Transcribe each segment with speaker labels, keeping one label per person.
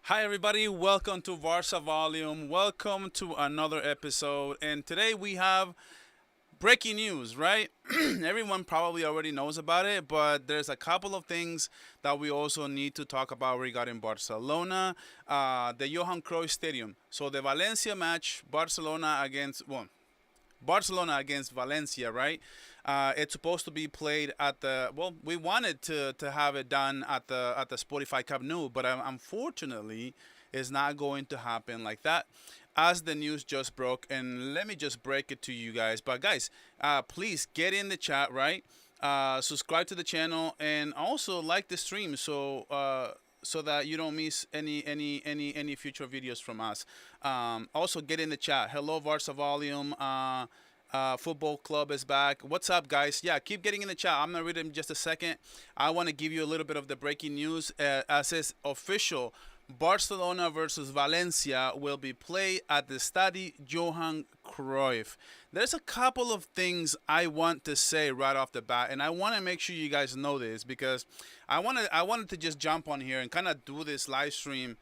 Speaker 1: Hi, everybody. Welcome to Barça Volume. Welcome to another episode. And today we have breaking news, right? Everyone probably already knows about it, but there's a couple of things that we also need to talk about regarding Barcelona, the Johan Cruyff Stadium. So the Valencia match, Barcelona against Valencia, right? It's supposed to be played at the we wanted to have it done at the Spotify Camp Nou, but unfortunately, it's not going to happen like that. As the news just broke, and let me just break it to you guys. But guys, please get in the chat, right? Subscribe to the channel and also like the stream so that you don't miss any future videos from us. Also get in the chat. Hello Barça Volume. Football Club is back. What's up, guys? Yeah, keep getting in the chat. I'm gonna read it in just a second. I want to give you a little bit of the breaking news. As is official, Barcelona versus Valencia will be played at the Estadi Johan Cruyff. There's a couple of things I want to say right off the bat, and I want to make sure you guys know this because I wanted to just jump on here and kind of do this live stream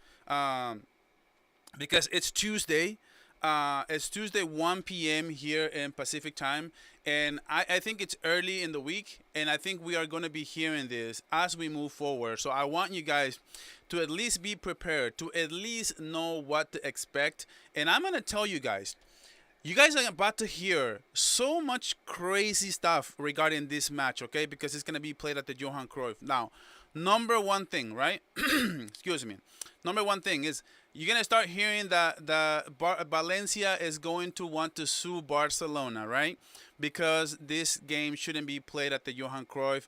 Speaker 1: because it's Tuesday. It's Tuesday 1 p.m. here in Pacific time, and I think it's early in the week, and I think we are going to be hearing this as we move forward. So I want you guys to at least be prepared, to at least know what to expect. And I'm going to tell you guys are about to hear so much crazy stuff regarding this match, okay? Because it's going to be played at the Johan Cruyff. Now, number one thing, right? Excuse me. Number one thing is you're going to start hearing that Valencia is going to want to sue Barcelona, right? Because this game shouldn't be played at the Johan Cruyff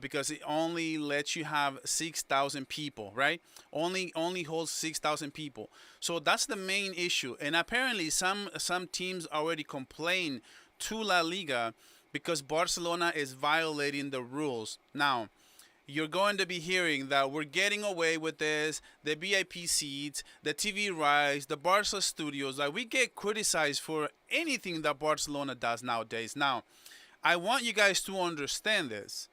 Speaker 1: because it only lets you have 6,000 people, right? Only holds 6,000 people. So that's the main issue. And apparently some teams already complain to La Liga because Barcelona is violating the rules. Now, you're going to be hearing that we're getting away with this, the VIP seats, the TV rights, the Barca studios. Like, we get criticized for anything that Barcelona does nowadays. Now, I want you guys to understand this.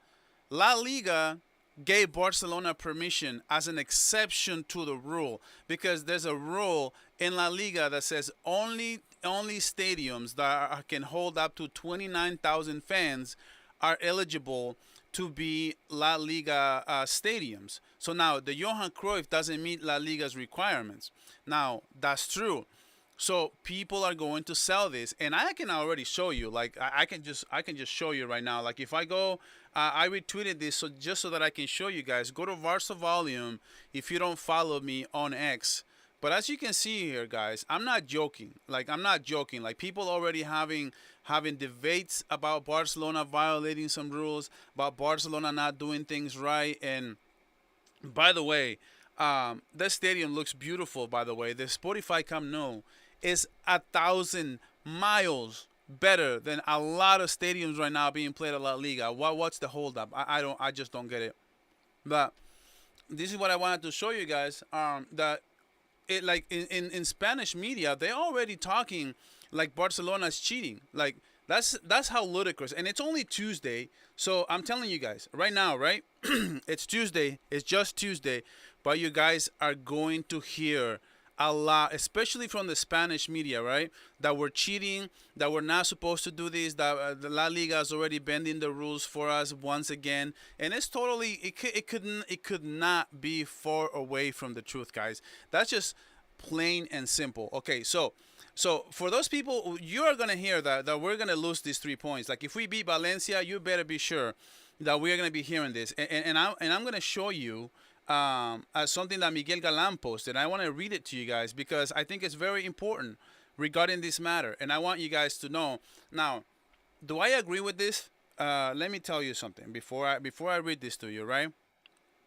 Speaker 1: La Liga gave Barcelona permission as an exception to the rule because there's a rule in La Liga that says only stadiums that can hold up to 29,000 fans are eligible to be La Liga stadiums. So now the Johan Cruyff doesn't meet La Liga's requirements. Now that's true. So people are going to sell this, and I can already show you. Like I can just show you right now. Like if I go, I retweeted this so that I can show you guys. Go to Barça Volume if you don't follow me on X. But as you can see here, guys, I'm not joking. Like I'm not joking. Like people already having debates about Barcelona violating some rules, about Barcelona not doing things right. And by the way, the stadium looks beautiful. By the way, the Spotify Camp Nou is 1,000 miles better than a lot of stadiums right now being played at La Liga. What's the holdup? I just don't get it. But this is what I wanted to show you guys. That it like in Spanish media, they're already talking like Barcelona's cheating. Like that's how ludicrous. And it's only Tuesday, so I'm telling you guys right now, right? It's Tuesday. It's just Tuesday, but you guys are going to hear a lot, especially from the Spanish media, right? That we're cheating, that we're not supposed to do this, that the La Liga is already bending the rules for us once again, and it's totally it could not be far away from the truth, guys. That's just plain and simple. Okay, so for those people, you are gonna hear that we're gonna lose these 3 points. Like if we beat Valencia, you better be sure that we are gonna be hearing this, and I'm gonna show you something that Miguel Galan posted. I want to read it to you guys because I think it's very important regarding this matter, and I want you guys to know. Now, do I agree with this? Let me tell you something before I read this to you, right?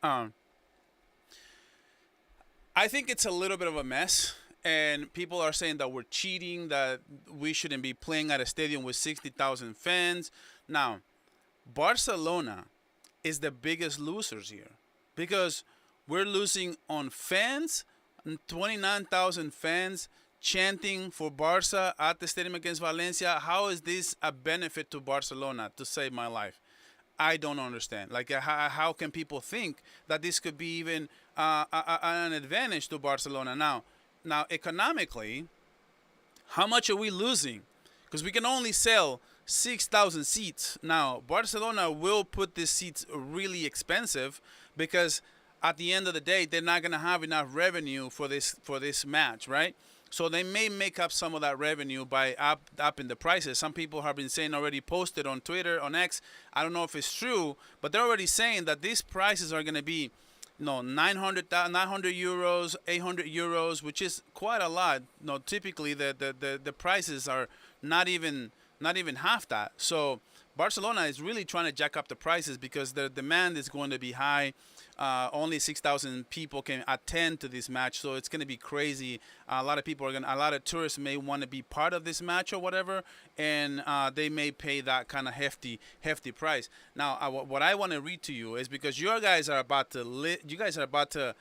Speaker 1: I think it's a little bit of a mess, and people are saying that we're cheating, that we shouldn't be playing at a stadium with 60,000 fans. Now, Barcelona is the biggest losers here because we're losing on fans, 29,000 fans chanting for Barca at the stadium against Valencia. How is this a benefit to Barcelona, to save my life? I don't understand. Like, how can people think that this could be even an advantage to Barcelona? Now, economically, how much are we losing? Because we can only sell 6,000 seats. Now, Barcelona will put these seats really expensive because at the end of the day, they're not going to have enough revenue for this match, right? So they may make up some of that revenue by up in the prices. Some people have been saying already, posted on Twitter, on X. I don't know if it's true, but they're already saying that these prices are going to be, 900 euros, 800 euros, which is quite a lot. Typically the prices are not even half that. So Barcelona is really trying to jack up the prices because the demand is going to be high. Only 6,000 people can attend to this match, so it's going to be crazy. A lot of tourists may want to be part of this match or whatever, and they may pay that kind of hefty price. Now, what I want to read to you is because you guys are about to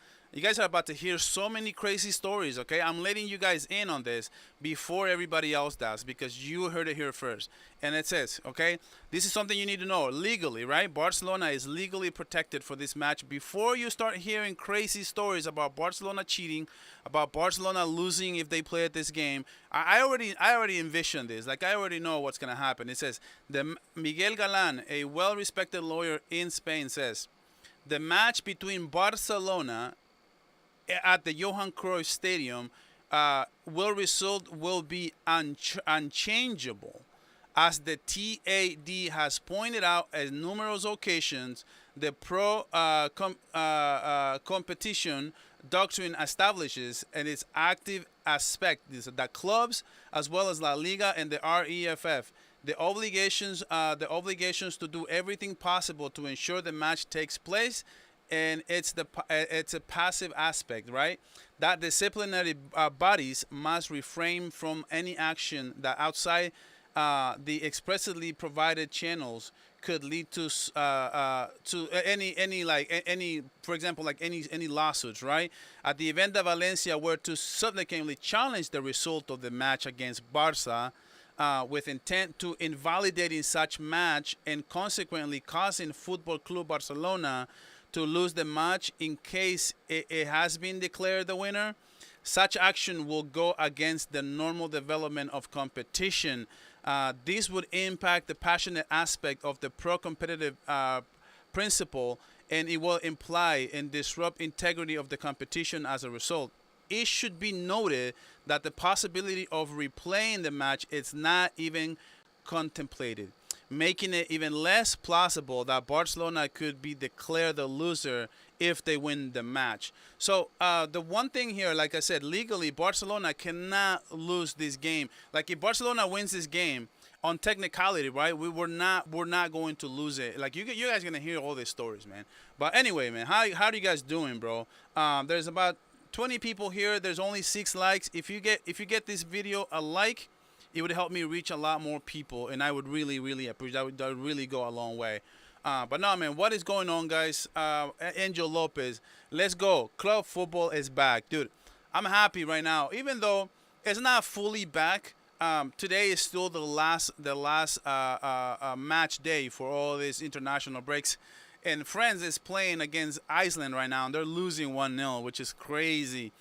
Speaker 1: hear so many crazy stories, okay? I'm letting you guys in on this before everybody else does because you heard it here first. And it says, okay, this is something you need to know legally, right? Barcelona is legally protected for this match. Before you start hearing crazy stories about Barcelona cheating, about Barcelona losing if they play at this game, I already envision this. Like, I already know what's going to happen. It says, Miguel Galán, a well-respected lawyer in Spain, says, the match between Barcelona at the Johan Cruyff Stadium will be unchangeable. As the TAD has pointed out at numerous occasions, the competition doctrine establishes and its active aspect is that clubs as well as La Liga and the REFF the obligations to do everything possible to ensure the match takes place, and it's a passive aspect, right? That disciplinary bodies must refrain from any action that outside the expressly provided channels could lead to any for example, like any lawsuits, right? At the event that Valencia were to subsequently challenge the result of the match against Barça with intent to invalidating such match and consequently causing Football Club Barcelona to lose the match in case it has been declared the winner, such action will go against the normal development of competition. This would impact the passionate aspect of the pro-competitive principle, and it will imply and disrupt integrity of the competition as a result. It should be noted that the possibility of replaying the match is not even contemplated, making it even less plausible that Barcelona could be declared the loser if they win the match. So the one thing here, like I said, legally, Barcelona cannot lose this game. Like, if Barcelona wins this game, on technicality, right, we're not going to lose it. Like, you guys are gonna hear all these stories, man. But anyway, man, how are you guys doing, bro? There's about 20 people here. There's only 6 likes. If you get this video a like, it would help me reach a lot more people, and I would really appreciate that. That would really go a long way. But no, man, what is going on, guys? Angel Lopez, let's go. Club football is back, dude. I'm happy right now, even though it's not fully back. Today is still the last match day for all these international breaks. And France is playing against Iceland right now, and they're losing 1-0, which is crazy.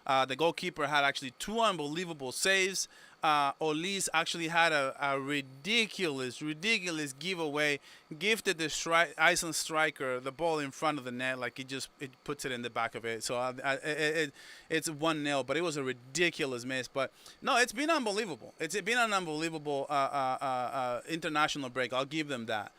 Speaker 1: The goalkeeper had actually 2 unbelievable saves. Olise actually had a ridiculous giveaway. Gifted the Iceland striker the ball in front of the net, like it puts it in the back of it. So it's 1-0, but it was a ridiculous miss. But no, it's been unbelievable. It's been an unbelievable international break. I'll give them that.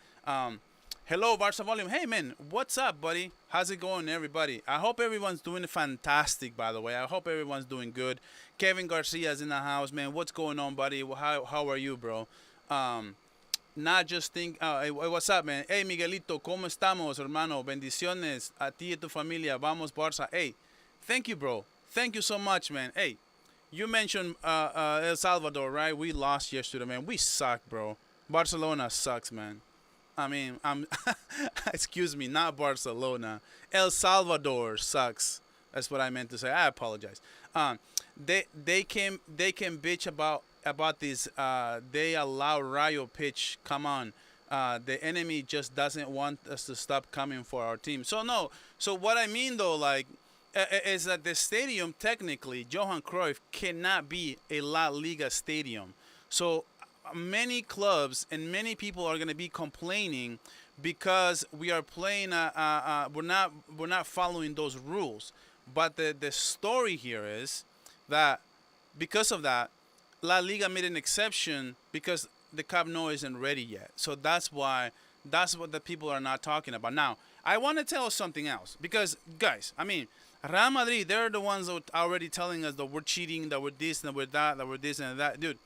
Speaker 1: Hello, Barça Volume. Hey, man, what's up, buddy? How's it going, everybody? I hope everyone's doing fantastic, by the way. I hope everyone's doing good. Kevin Garcia's in the house, man. What's going on, buddy? How are you, bro? Not just think... hey, what's up, man? Hey, Miguelito, ¿cómo estamos, hermano? Bendiciones a ti y tu familia. Vamos, Barça. Hey, thank you, bro. Thank you so much, man. Hey, you mentioned El Salvador, right? We lost yesterday, man. We suck, bro. Barcelona sucks, man. I mean, excuse me, not Barcelona. El Salvador sucks. That's what I meant to say. I apologize. They can bitch about this. They allow Rayo pitch. Come on. the enemy just doesn't want us to stop coming for our team. So no. So what I mean though, like, is that the stadium technically, Johan Cruyff, cannot be a La Liga stadium. So many clubs and many people are going to be complaining because we are playing. We're not following those rules. But the story here is that because of that, La Liga made an exception because the Camp Nou isn't ready yet. So that's why, that's what the people are not talking about. Now, I want to tell something else because, guys, I mean, Real Madrid, they're the ones that are already telling us that we're cheating, that we're this, that we're that, that we're this and that. Dude,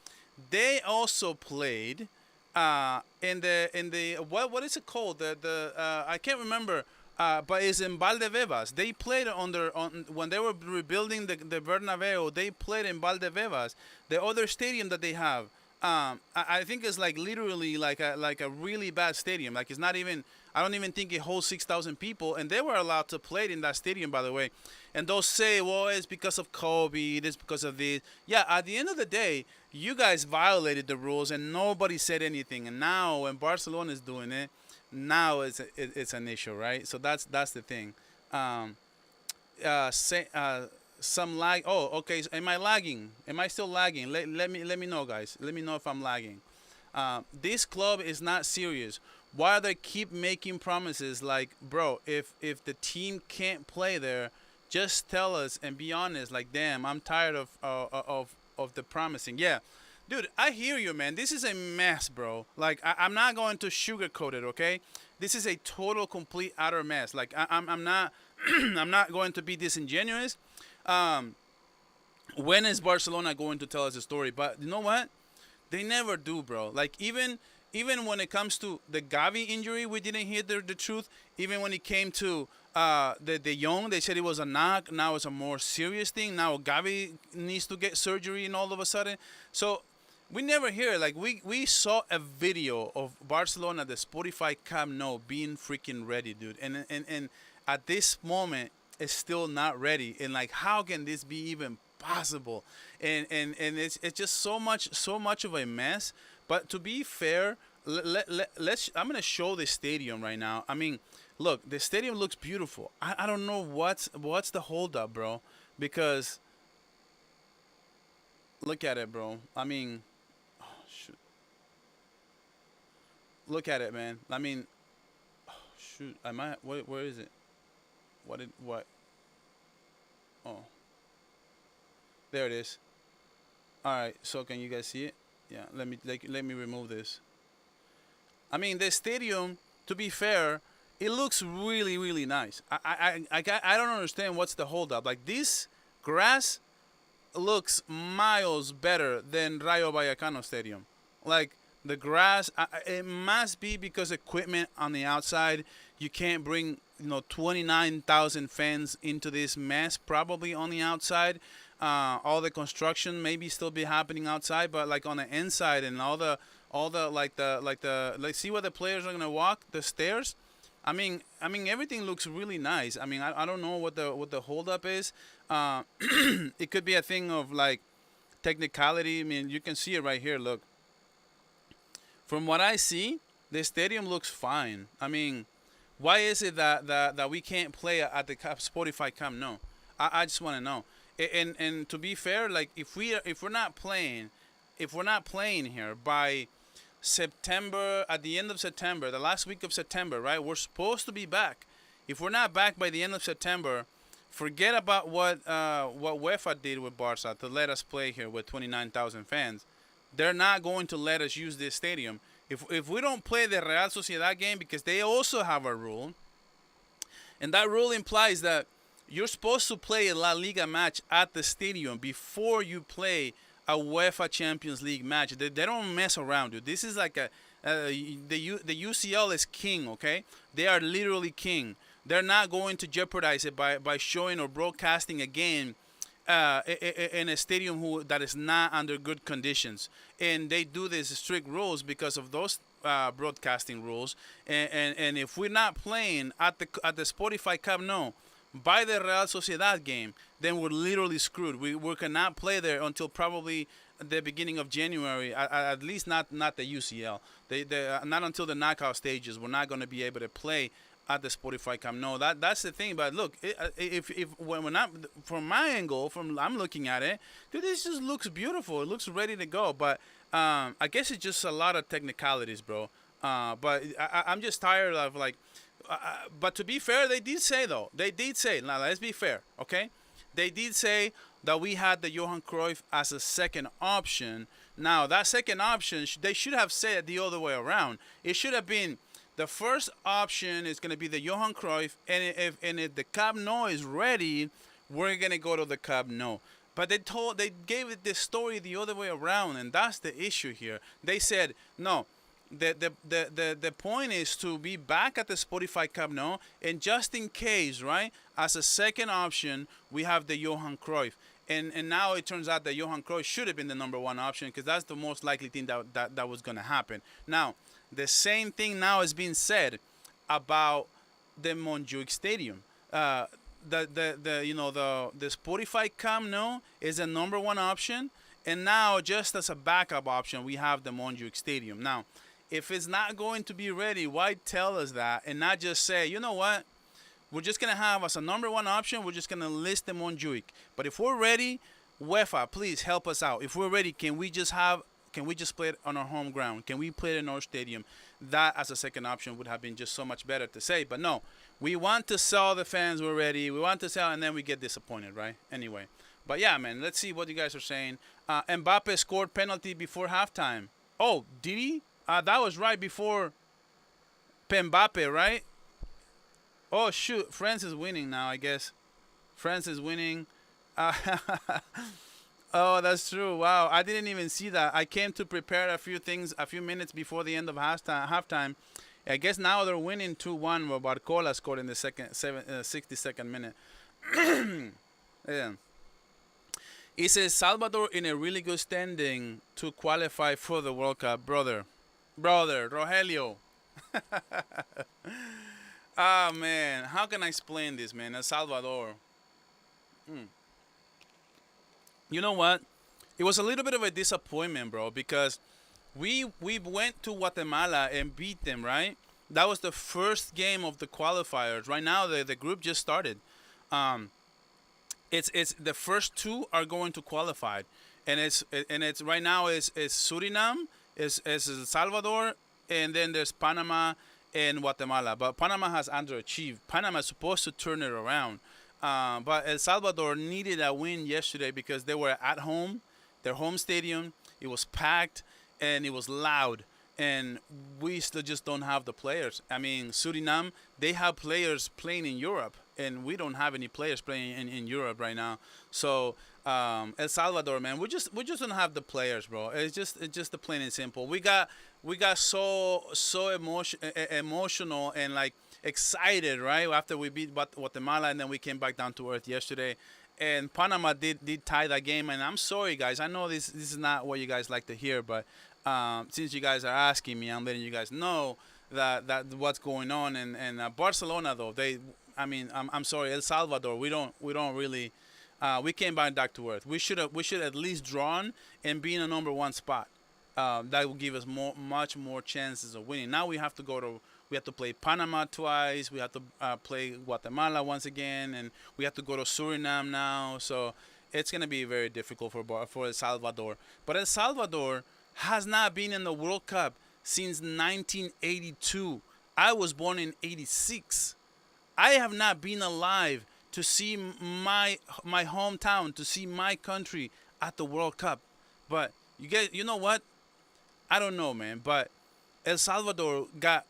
Speaker 1: they also played in the what is it called? The I can't remember. But it's in Valdebebas. They played on when they were rebuilding the Bernabeu. They played in Valdebebas, the other stadium that they have. I think it's like literally like a really bad stadium. Like it's not even. I don't even think it holds 6,000 people, and they were allowed to play in that stadium, by the way. And they'll say, well, it's because of COVID, it's because of this. Yeah, at the end of the day, you guys violated the rules, and nobody said anything. And now, when Barcelona is doing it, now it's an issue, right? So that's the thing. Some lag. Oh, okay. So am I lagging? Am I still lagging? Let me know, guys. Let me know if I'm lagging. This club is not serious. Why do they keep making promises like, bro, if the team can't play there, just tell us and be honest. Like, damn, I'm tired of the promising. Yeah, dude, I hear you, man. This is a mess, bro. Like, I'm not going to sugarcoat it, okay? This is a total, complete, utter mess. Like, I'm not I'm not going to be disingenuous. When is Barcelona going to tell us a story? But you know what? They never do, bro. Like, even when it comes to the Gavi injury, we didn't hear the truth. Even when it came to the Young, they said it was a knock. Now it's a more serious thing. Now Gavi needs to get surgery, and all of a sudden, so we never hear it. Like we saw a video of Barcelona, the Spotify Camp Nou, being freaking ready, dude. And at this moment, it's still not ready. And like, how can this be even possible? And it's just so much of a mess. But to be fair, let's. I'm gonna show the stadium right now. I mean, look, the stadium looks beautiful. I don't know what's the holdup, bro. Because look at it, bro. I mean, oh, shoot. Look at it, man. I mean, oh, shoot. I might. Where is it? What? Oh, there it is. All right. So can you guys see it? Yeah, let me remove this. I mean, the stadium, to be fair, it looks really, really nice. I don't understand what's the holdup. Like, this grass looks miles better than Rayo Vallecano Stadium. Like, the grass, it must be because equipment on the outside. You can't bring 29,000 fans into this mess. Probably on the outside. All the construction maybe still be happening outside, but like on the inside and all the see where the players are gonna walk, the stairs. I mean everything looks really nice. I mean I don't know what the holdup is. It could be a thing of like technicality. I mean, you can see it right here. Look, from what I see, the stadium looks fine. I mean, why is it that we can't play at the Spotify Camp Nou? I just want to know. And to be fair, like if we're not playing here by September, at the end of September, the last week of September, right? We're supposed to be back. If we're not back by the end of September, forget about what UEFA did with Barça to let us play here with 29,000 fans. They're not going to let us use this stadium. If we don't play the Real Sociedad game, because they also have a rule, and that rule implies that you're supposed to play a La Liga match at the stadium before you play a UEFA Champions League match. They don't mess around, dude. This is like the UCL is king, okay? They are literally king. They're not going to jeopardize it by showing or broadcasting a game in a stadium that is not under good conditions. And they do these strict rules because of those broadcasting rules. And if we're not playing at the Spotify Camp Nou by the Real Sociedad game, then we're literally screwed. We cannot play there until probably the beginning of January, at least not the UCL. Not until the knockout stages. We're not going to be able to play at the Spotify Camp Nou. That's the thing. But look, if when I'm from my angle, I'm looking at it, dude, this just looks beautiful. It looks ready to go. But I guess it's just a lot of technicalities, bro. But I'm just tired of like. But to be fair, they did say though. They did say. Now let's be fair, okay? They did say that we had the Johan Cruyff as a second option. Now that second option, they should have said it the other way around. It should have been the first option is going to be the Johan Cruyff, and if the Camp Nou is ready, we're going to go to the Camp Nou. But they gave it the story the other way around, and that's the issue here. They said no. The point is to be back at the Spotify Camp Nou, and just in case, right, as a second option, we have the Johan Cruyff. And now it turns out that Johan Cruyff should have been the number one option because that's the most likely thing that was going to happen. Now, the same thing now is being said about the Montjuïc Stadium. The Spotify Camp Nou is the number one option, and now just as a backup option, we have the Montjuïc Stadium. Now, if it's not going to be ready, why tell us that and not just say, you know what? We're just going to have as a number one option, we're just going to list the Montjuïc. But if we're ready, UEFA, please help us out. If we're ready, can we just play it on our home ground? Can we play it in our stadium? That as a second option would have been just so much better to say. But no, we want to sell the fans, we're ready. We want to sell, and then we get disappointed, right? Anyway. But yeah, man, let's see what you guys are saying. Mbappe scored penalty before halftime. Oh, did he? That was right before Mbappe, right? Oh, shoot. France is winning now, I guess. France is winning. Oh, that's true. Wow. I didn't even see that. I came to prepare a few things a few minutes before the end of halftime. I guess now they're winning 2-1. Where Barcola scored in the 62nd minute. Yeah. It says Salvador in a really good standing to qualify for the World Cup. Brother, Rogelio. Ah, man. How can I explain this, man? El Salvador. You know what? It was a little bit of a disappointment, bro, because we went to Guatemala and beat them, right? That was the first game of the qualifiers. Right now, the group just started. It's the first two are going to qualify, and it's right now is Suriname, is El Salvador, and then there's Panama and Guatemala. But Panama has underachieved. Panama is supposed to turn it around. But El Salvador needed a win yesterday because they were at home, their home stadium. It was packed and it was loud, and we still just don't have the players. I mean, Suriname, they have players playing in Europe, and we don't have any players playing in Europe right now. So El Salvador, man, we just don't have the players, bro. It's just the plain and simple. We got so emotional and like excited, right, after we beat Guatemala, and then we came back down to earth yesterday. And Panama did tie that game, and I'm sorry, guys. I know this is not what you guys like to hear, but since you guys are asking me, I'm letting you guys know that what's going on. And Barcelona, though, I'm sorry, El Salvador, we don't really. We came back to earth. We should at least drawn and be in a number one spot. That will give us much more chances of winning. Now we have to play Panama twice. We have to play Guatemala once again, and we have to go to Suriname now. So it's gonna be very difficult for El Salvador. But El Salvador has not been in the World Cup since 1982. I was born in '86. I have not been alive to see my hometown, to see my country at the World Cup. But you know what? I don't know, man. But El Salvador got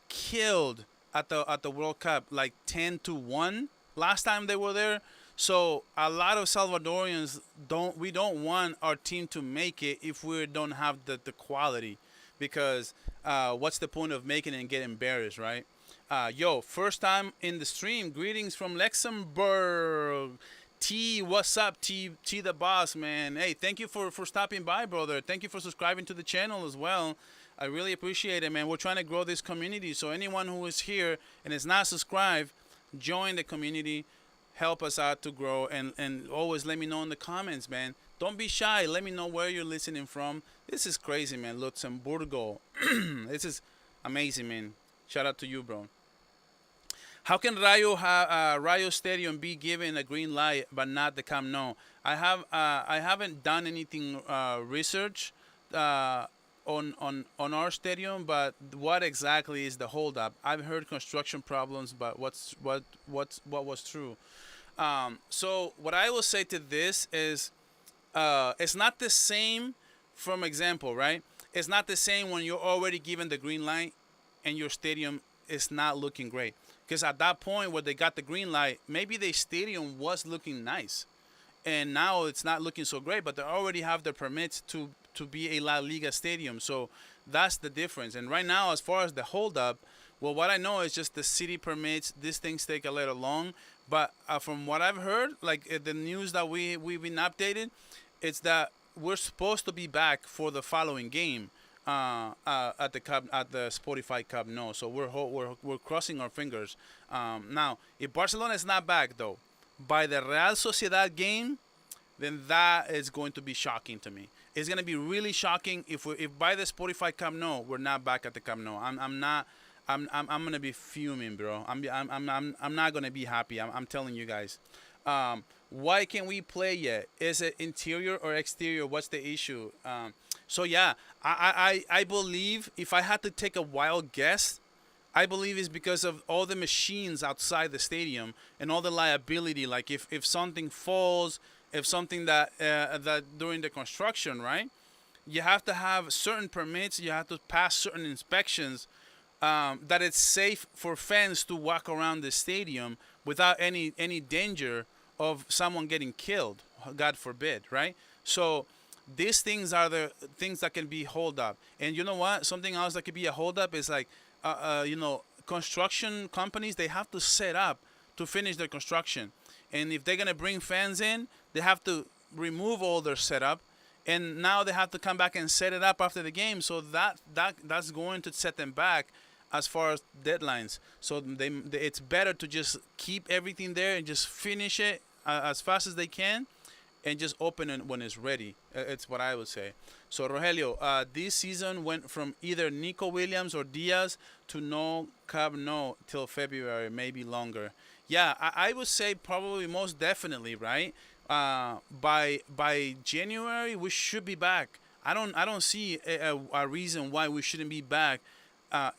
Speaker 1: killed at the World Cup like 10-1 last time they were there. So a lot of Salvadorians don't want our team to make it if we don't have the quality, because what's the point of making it and get embarrassed, right? First time in the stream. Greetings from Luxembourg. T, what's up, T the boss, man? Hey, thank you for stopping by, brother. Thank you for subscribing to the channel as well. I really appreciate it, man. We're trying to grow this community. So anyone who is here and is not subscribed, join the community. help us out to grow, and always let me know in the comments, man. Don't be shy. Let me know where you're listening from. This is crazy, man. Luxemburgo. This is amazing, man. Shout out to you, bro. How can Rayo Stadium be given a green light but not the Camp Nou? I haven't done anything research on our stadium, but what exactly is the holdup? I've heard construction problems, but what was true? So what I will say to this is, it's not the same. From example, right? It's not the same when you're already given the green light and your stadium is not looking great. Because at that point where they got the green light, maybe the stadium was looking nice, and now it's not looking so great. But they already have the permits to be a La Liga stadium, so that's the difference. And right now, as far as the holdup, well, what I know is just the city permits. These things take a little long, but from what I've heard, like the news that we've been updated, it's that we're supposed to be back for the following game at the Spotify Camp Nou. So we're crossing our fingers. Now, if Barcelona is not back though by the Real Sociedad game, then that is going to be shocking to me. It's going to be really shocking if by the Spotify Camp Nou we're not back at the Camp Nou. I'm gonna be fuming, bro. I'm not gonna be happy. I'm telling you guys. Why can't we play yet? Is it interior or exterior? What's the issue? So yeah, I believe, if I had to take a wild guess, I believe it's because of all the machines outside the stadium and all the liability. Like if something falls, if something that during the construction, right? You have to have certain permits. You have to pass certain inspections. That it's safe for fans to walk around the stadium without any danger of someone getting killed, God forbid, right? So these things are the things that can be hold up. And you know what? Something else that could be a hold up is like, construction companies, they have to set up to finish their construction. And if they're going to bring fans in, they have to remove all their setup. And now they have to come back and set it up after the game. So that's going to set them back as far as deadlines. So it's better to just keep everything there and just finish it as fast as they can, and just open it when it's ready. It's what I would say. So Rogelio, this season went from either Nico Williams or Diaz to no Camp Nou till February, maybe longer. Yeah, I would say probably most definitely, right? By January we should be back. I don't see a reason why we shouldn't be back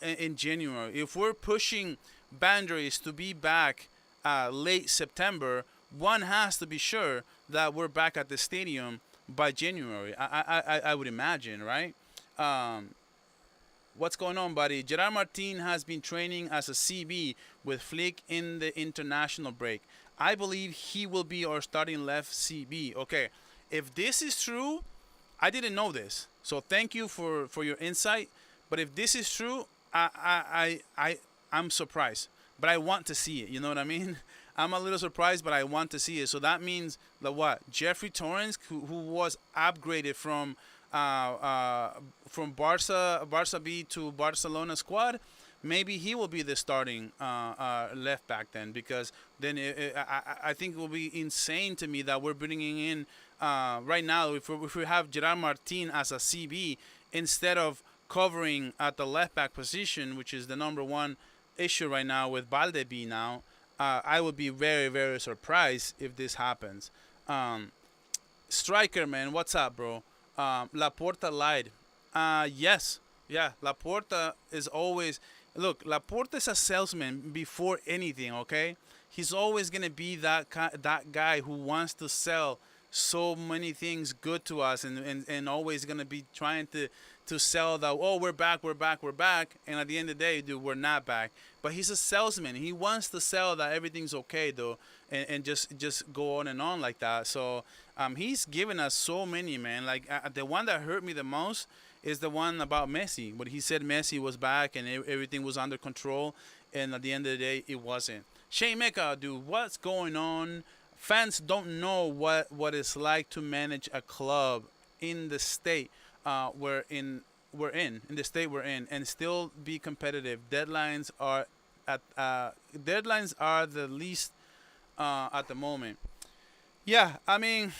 Speaker 1: in January. If we're pushing boundaries to be back late September, one has to be sure that we're back at the stadium by January. I would imagine, right? What's going on, buddy? Gerard Martin has been training as a CB with Flick in the international break. I believe he will be our starting left CB. Okay, if this is true, I didn't know this, so thank you for your insight. But if this is true, I'm surprised, but I want to see it. You know what I mean? I'm a little surprised, but I want to see it. So that means that what? Jeffrey Torrens, who was upgraded from Barça B to Barcelona squad, maybe he will be the starting left back then, because then I think it will be insane to me that we're bringing in right now, if we have Gerard Martin as a CB instead of covering at the left back position, which is the number one issue right now with Balde B now. I would be very, very surprised if this happens. Striker, man, what's up, bro? Laporta lied. Yes. Yeah, Laporta is always... Look, Laporta is a salesman before anything, okay? He's always going to be that guy who wants to sell so many things good to us, and always going to be trying to sell that, oh, we're back. And at the end of the day, dude, we're not back. But he's a salesman. He wants to sell that everything's okay, though, and just go on and on like that. So he's given us so many, man. Like, the one that hurt me the most is the one about Messi. But he said Messi was back and everything was under control. And at the end of the day, it wasn't. Shane Mecca, dude, what's going on? Fans don't know what it's like to manage a club in the state we're in, and still be competitive. Deadlines are the least at the moment. Yeah, I mean,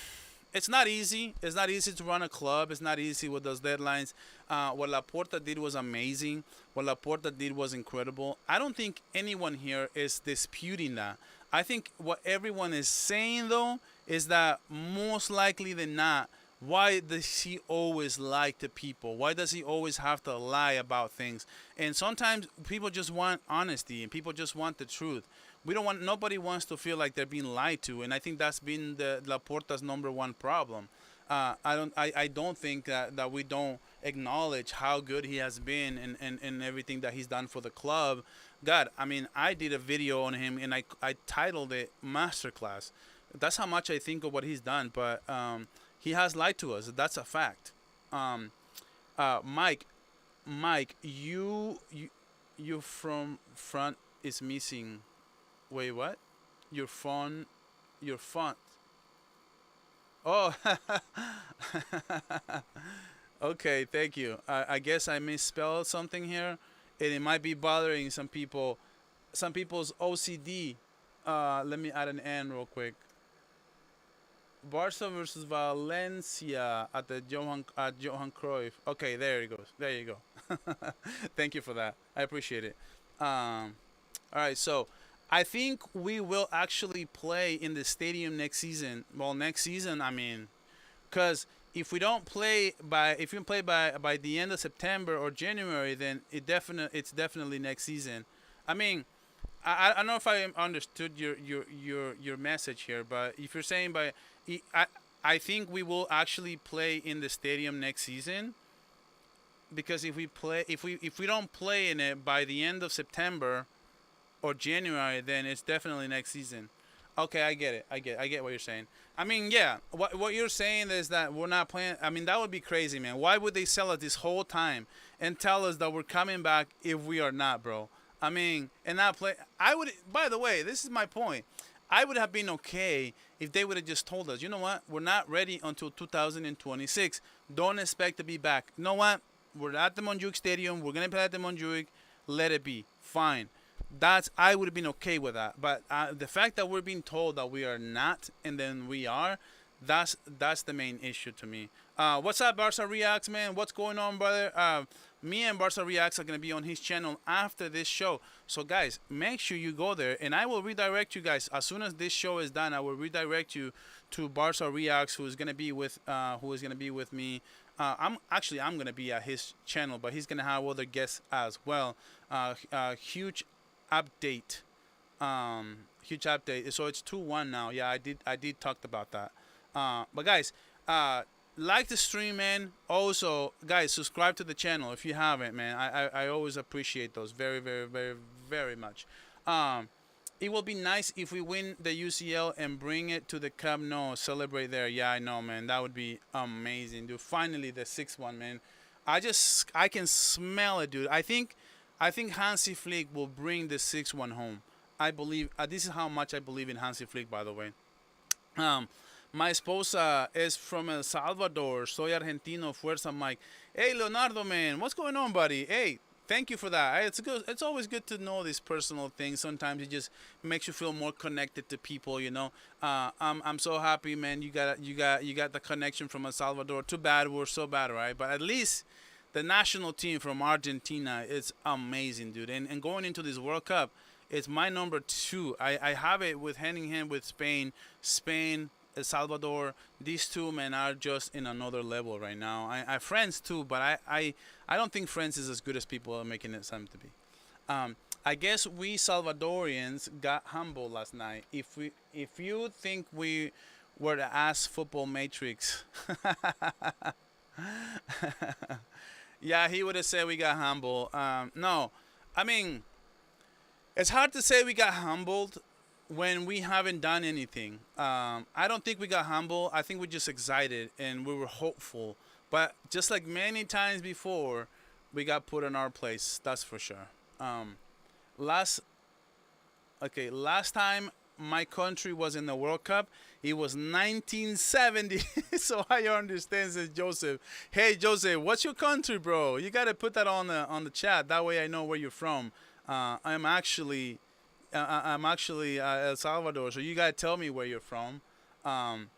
Speaker 1: it's not easy. It's not easy to run a club. It's not easy with those deadlines. What Laporta did was amazing. What Laporta did was incredible. I don't think anyone here is disputing that. I think what everyone is saying, though, is that most likely than not, why does he always lie to people? Why does he always have to lie about things? And sometimes people just want honesty and people just want the truth. We don't want nobody wants to feel like they're being lied to, and I think that's been the Laporta's number one problem. I don't think that we don't acknowledge how good he has been and everything that he's done for the club. God, I mean, I did a video on him and I titled it Masterclass. That's how much I think of what he's done, but he has lied to us. That's a fact. Mike, you from front is missing. Wait, what? Your font. Oh, okay, thank you. I guess I misspelled something here, and it might be bothering some people, some people's OCD. Let me add an N real quick. Barça versus Valencia at the Johan Cruyff. Okay, there it goes. There you go. Thank you for that. I appreciate it. All right, so I think we will actually play in the stadium next season. Well, next season, I mean, because if we don't play by, if we play by the end of September or January, then it's definitely next season. I mean, I don't know if I understood your message here, but if you're saying by, I I think we will actually play in the stadium next season, because if we don't play in it by the end of September or January, then it's definitely next season. Okay, I get it. I get what you're saying. I mean, yeah, what you're saying is that we're not playing. I mean, that would be crazy, man. Why would they sell us this whole time and tell us that we're coming back if we are not, bro? I mean, and not play. I would. By the way, this is my point. I would have been okay if they would have just told us, you know what, we're not ready until 2026. Don't expect to be back. You know what? We're at the Montjuïc Stadium. We're gonna play at the Montjuïc. Let it be. Fine. I would have been okay with that. But the fact that we're being told that we are not, and then we are, that's the main issue to me. What's up, Barça Reacts, man? What's going on, brother? Me and Barça Reacts are going to be on his channel after this show. So, guys, make sure you go there, and I will redirect you guys. As soon as this show is done, I will redirect you to Barça Reacts, who is going to be with me. I'm going to be at his channel, but he's going to have other guests as well. Huge update. Huge update. So it's 2-1 now. Yeah, I did talk about that. But guys, like the stream, man. Also, guys, subscribe to the channel if you haven't, man. I always appreciate those very, very, very, very much. It will be nice if we win the UCL and bring it to the Camp Nou, celebrate there. Yeah, I know, man. That would be amazing, dude. Finally, the 6-1, man. I can smell it, dude. I think Hansi Flick will bring the 6-1 home. I believe. This is how much I believe in Hansi Flick, by the way. My esposa is from El Salvador. Soy argentino. Fuerza, Mike. Hey, Leonardo, man. What's going on, buddy? Hey, thank you for that. Hey, it's good. It's always good to know these personal things. Sometimes it just makes you feel more connected to people, you know. I'm so happy, man. You got the connection from El Salvador. Too bad we're so bad, right? But at least the national team from Argentina is amazing, dude. And going into this World Cup, it's my number 2. I have it with hand in hand with Spain. El Salvador, these two men are just in another level right now. I France too, but I don't think France is as good as people are making it seem to be. I guess we Salvadorians got humble last night. If you think we were the ass football matrix, yeah, he would have said we got humble. No, I mean, it's hard to say we got humbled when we haven't done anything. I don't think we got humble. I think we're just excited and we were hopeful. But just like many times before, we got put in our place. That's for sure. Last time my country was in the World Cup, it was 1970. So I understand, says Joseph. Hey, Joseph, what's your country, bro? You got to put that on the chat. That way I know where you're from. I'm actually I'm actually El Salvador, so you gotta tell me where you're from. Um,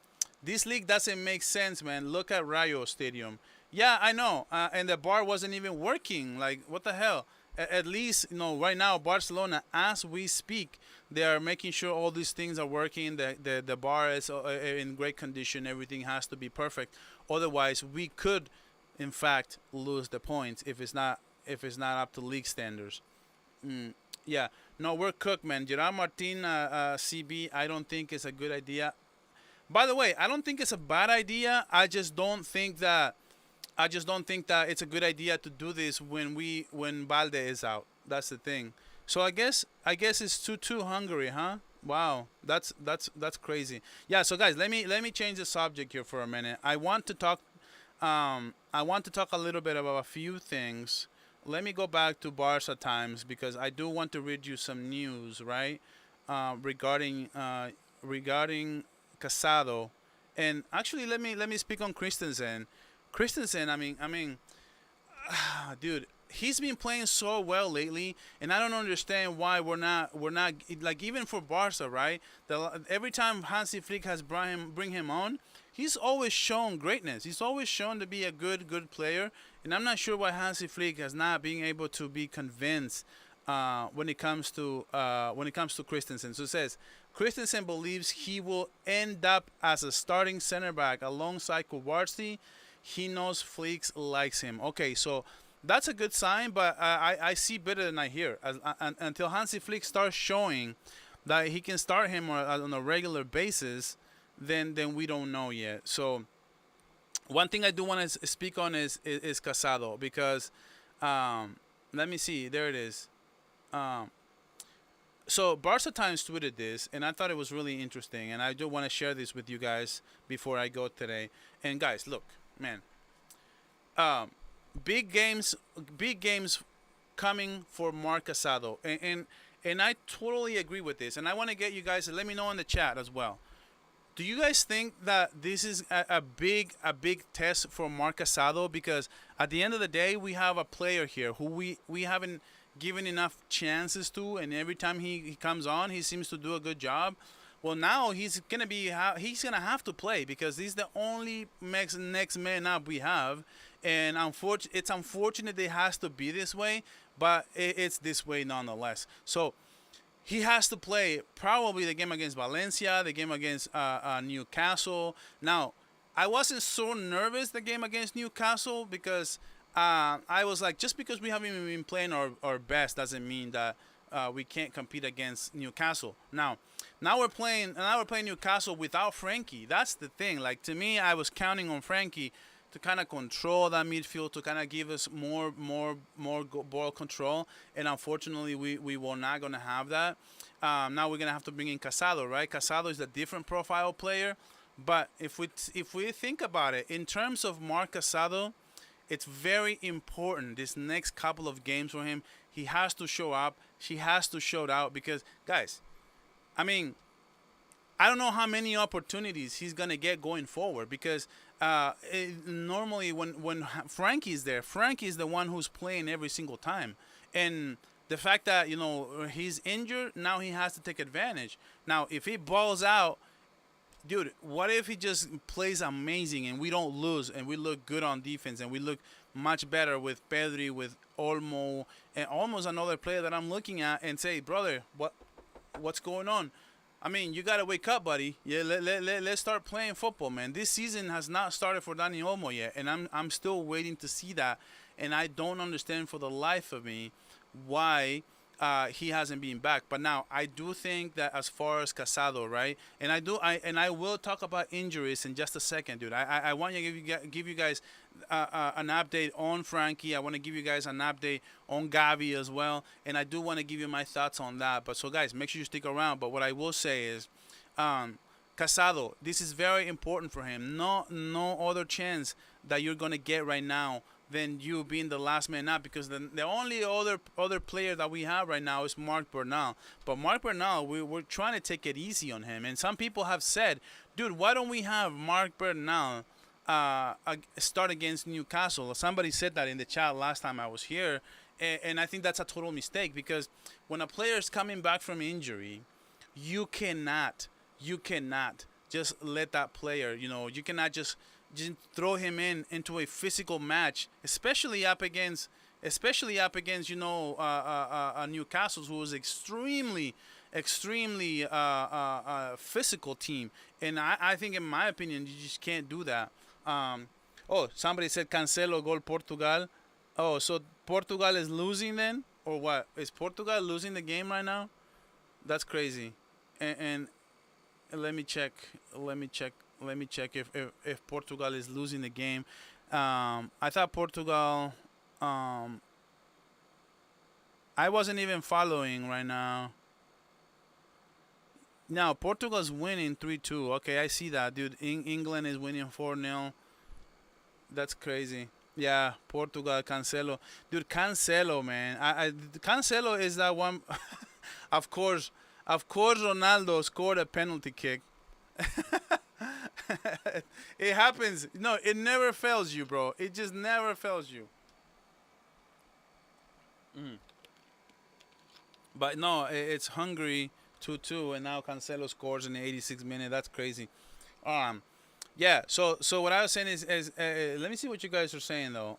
Speaker 1: this league doesn't make sense, man. Look at Rayo Stadium. Yeah, I know, and the bar wasn't even working. Like, what the hell? At least, right now, Barcelona, as we speak, they are making sure all these things are working. The bar is in great condition. Everything has to be perfect. Otherwise, we could, in fact, lose the points if it's not up to league standards. Yeah, no, we're cooked, man. Gerard Martin, CB, I don't think it's a good idea. By the way, I don't think it's a bad idea. I just don't think that it's a good idea to do this when Balde is out. That's the thing. So I guess it's 2-2 Hungary, huh? Wow, that's crazy. Yeah. So guys, let me change the subject here for a minute. I want to talk a little bit about a few things. Let me go back to Barca times because I do want to read you some news, right? Regarding Casado, and actually let me speak on Christensen. Christensen, I mean, dude, he's been playing so well lately, and I don't understand why we're not like even for Barca, right? Every time Hansi Flick has bring him on, he's always shown greatness. He's always shown to be a good player, and I'm not sure why Hansi Flick has not been able to be convinced when it comes to Christensen. So it says Christensen believes he will end up as a starting center back alongside Kowalski. He knows Flick likes him. Okay, so that's a good sign, but I see better than I hear. Until Hansi Flick starts showing that he can start him on a regular basis, then we don't know yet. So one thing I do want to speak on is Casado because let me see. There it is. Um, so Barca Times tweeted this, and I thought it was really interesting, and I do want to share this with you guys before I go today. And guys, look, man, um, big games coming for Marc Casado, and I totally agree with this. And I want to get you guys to let me know in the chat as well. Do you guys think that this is a big test for Marc Casado? Because at the end of the day, we have a player here who we haven't given enough chances to, and every time he comes on, he seems to do a good job. Well, now he's gonna have to play because he's the only next man up we have, and it's unfortunate it has to be this way, but it's this way nonetheless. So he has to play probably the game against Valencia, the game against Newcastle. Now, I wasn't so nervous the game against Newcastle because I was like, just because we haven't even been playing our best doesn't mean that we can't compete against Newcastle. Now we're playing Newcastle without Frankie. That's the thing. Like, to me, I was counting on Frankie to kind of control that midfield, to kind of give us more ball control, and unfortunately we were not gonna have that. Now we're gonna have to bring in Casado, right? Casado is a different profile player, but if we think about it in terms of Marc Casado, it's very important this next couple of games for him. He has to show up. He has to show out because, guys, I mean, I don't know how many opportunities he's gonna get going forward because normally when Frankie's there, Frankie is the one who's playing every single time, and the fact that he's injured, now he has to take advantage. Now, if he balls out, dude, what if he just plays amazing and we don't lose and we look good on defense and we look much better with Pedri, with Olmo, and almost another player that I'm looking at and say, brother, what's going on? I mean, you got to wake up, buddy. Yeah, let's start playing football, man. This season has not started for Dani Olmo yet, and I'm still waiting to see that. And I don't understand for the life of me why he hasn't been back. But now I do think that as far as Casado, right? And I will talk about injuries in just a second, dude. I want to give you guys an update on Frankie. I want to give you guys an update on Gavi as well, and I do want to give you my thoughts on that. But so, guys, make sure you stick around. But what I will say is, Casado, this is very important for him. No other chance that you're gonna get right now than you being the last man up, because the only other player that we have right now is Marc Bernal. But Marc Bernal, we're trying to take it easy on him, and some people have said, dude, why don't we have Marc Bernal start against Newcastle? Somebody said that in the chat last time I was here, And I think that's a total mistake because when a player is coming back from injury, you cannot just let that player, you cannot just throw him into a physical match, especially up against Newcastle, who was extremely physical team. And I think, in my opinion, you just can't do that. Oh, somebody said Cancelo goal Portugal. Oh, so Portugal is losing then, or what? Is Portugal losing the game right now? That's crazy. And let me check. If Portugal is losing the game. I thought Portugal. I wasn't even following right now. Now Portugal's winning 3-2. Okay, I see that, dude. England is winning 4-0. That's crazy. Yeah, Portugal, Cancelo. Dude, Cancelo, man. Cancelo is that one. Of course, Ronaldo scored a penalty kick. It happens. No, it never fails you, bro. It just never fails you. But no, it's Hungary 2-2, and now Cancelo scores in the 86th minute. That's crazy. Yeah. So what I was saying is let me see what you guys are saying though.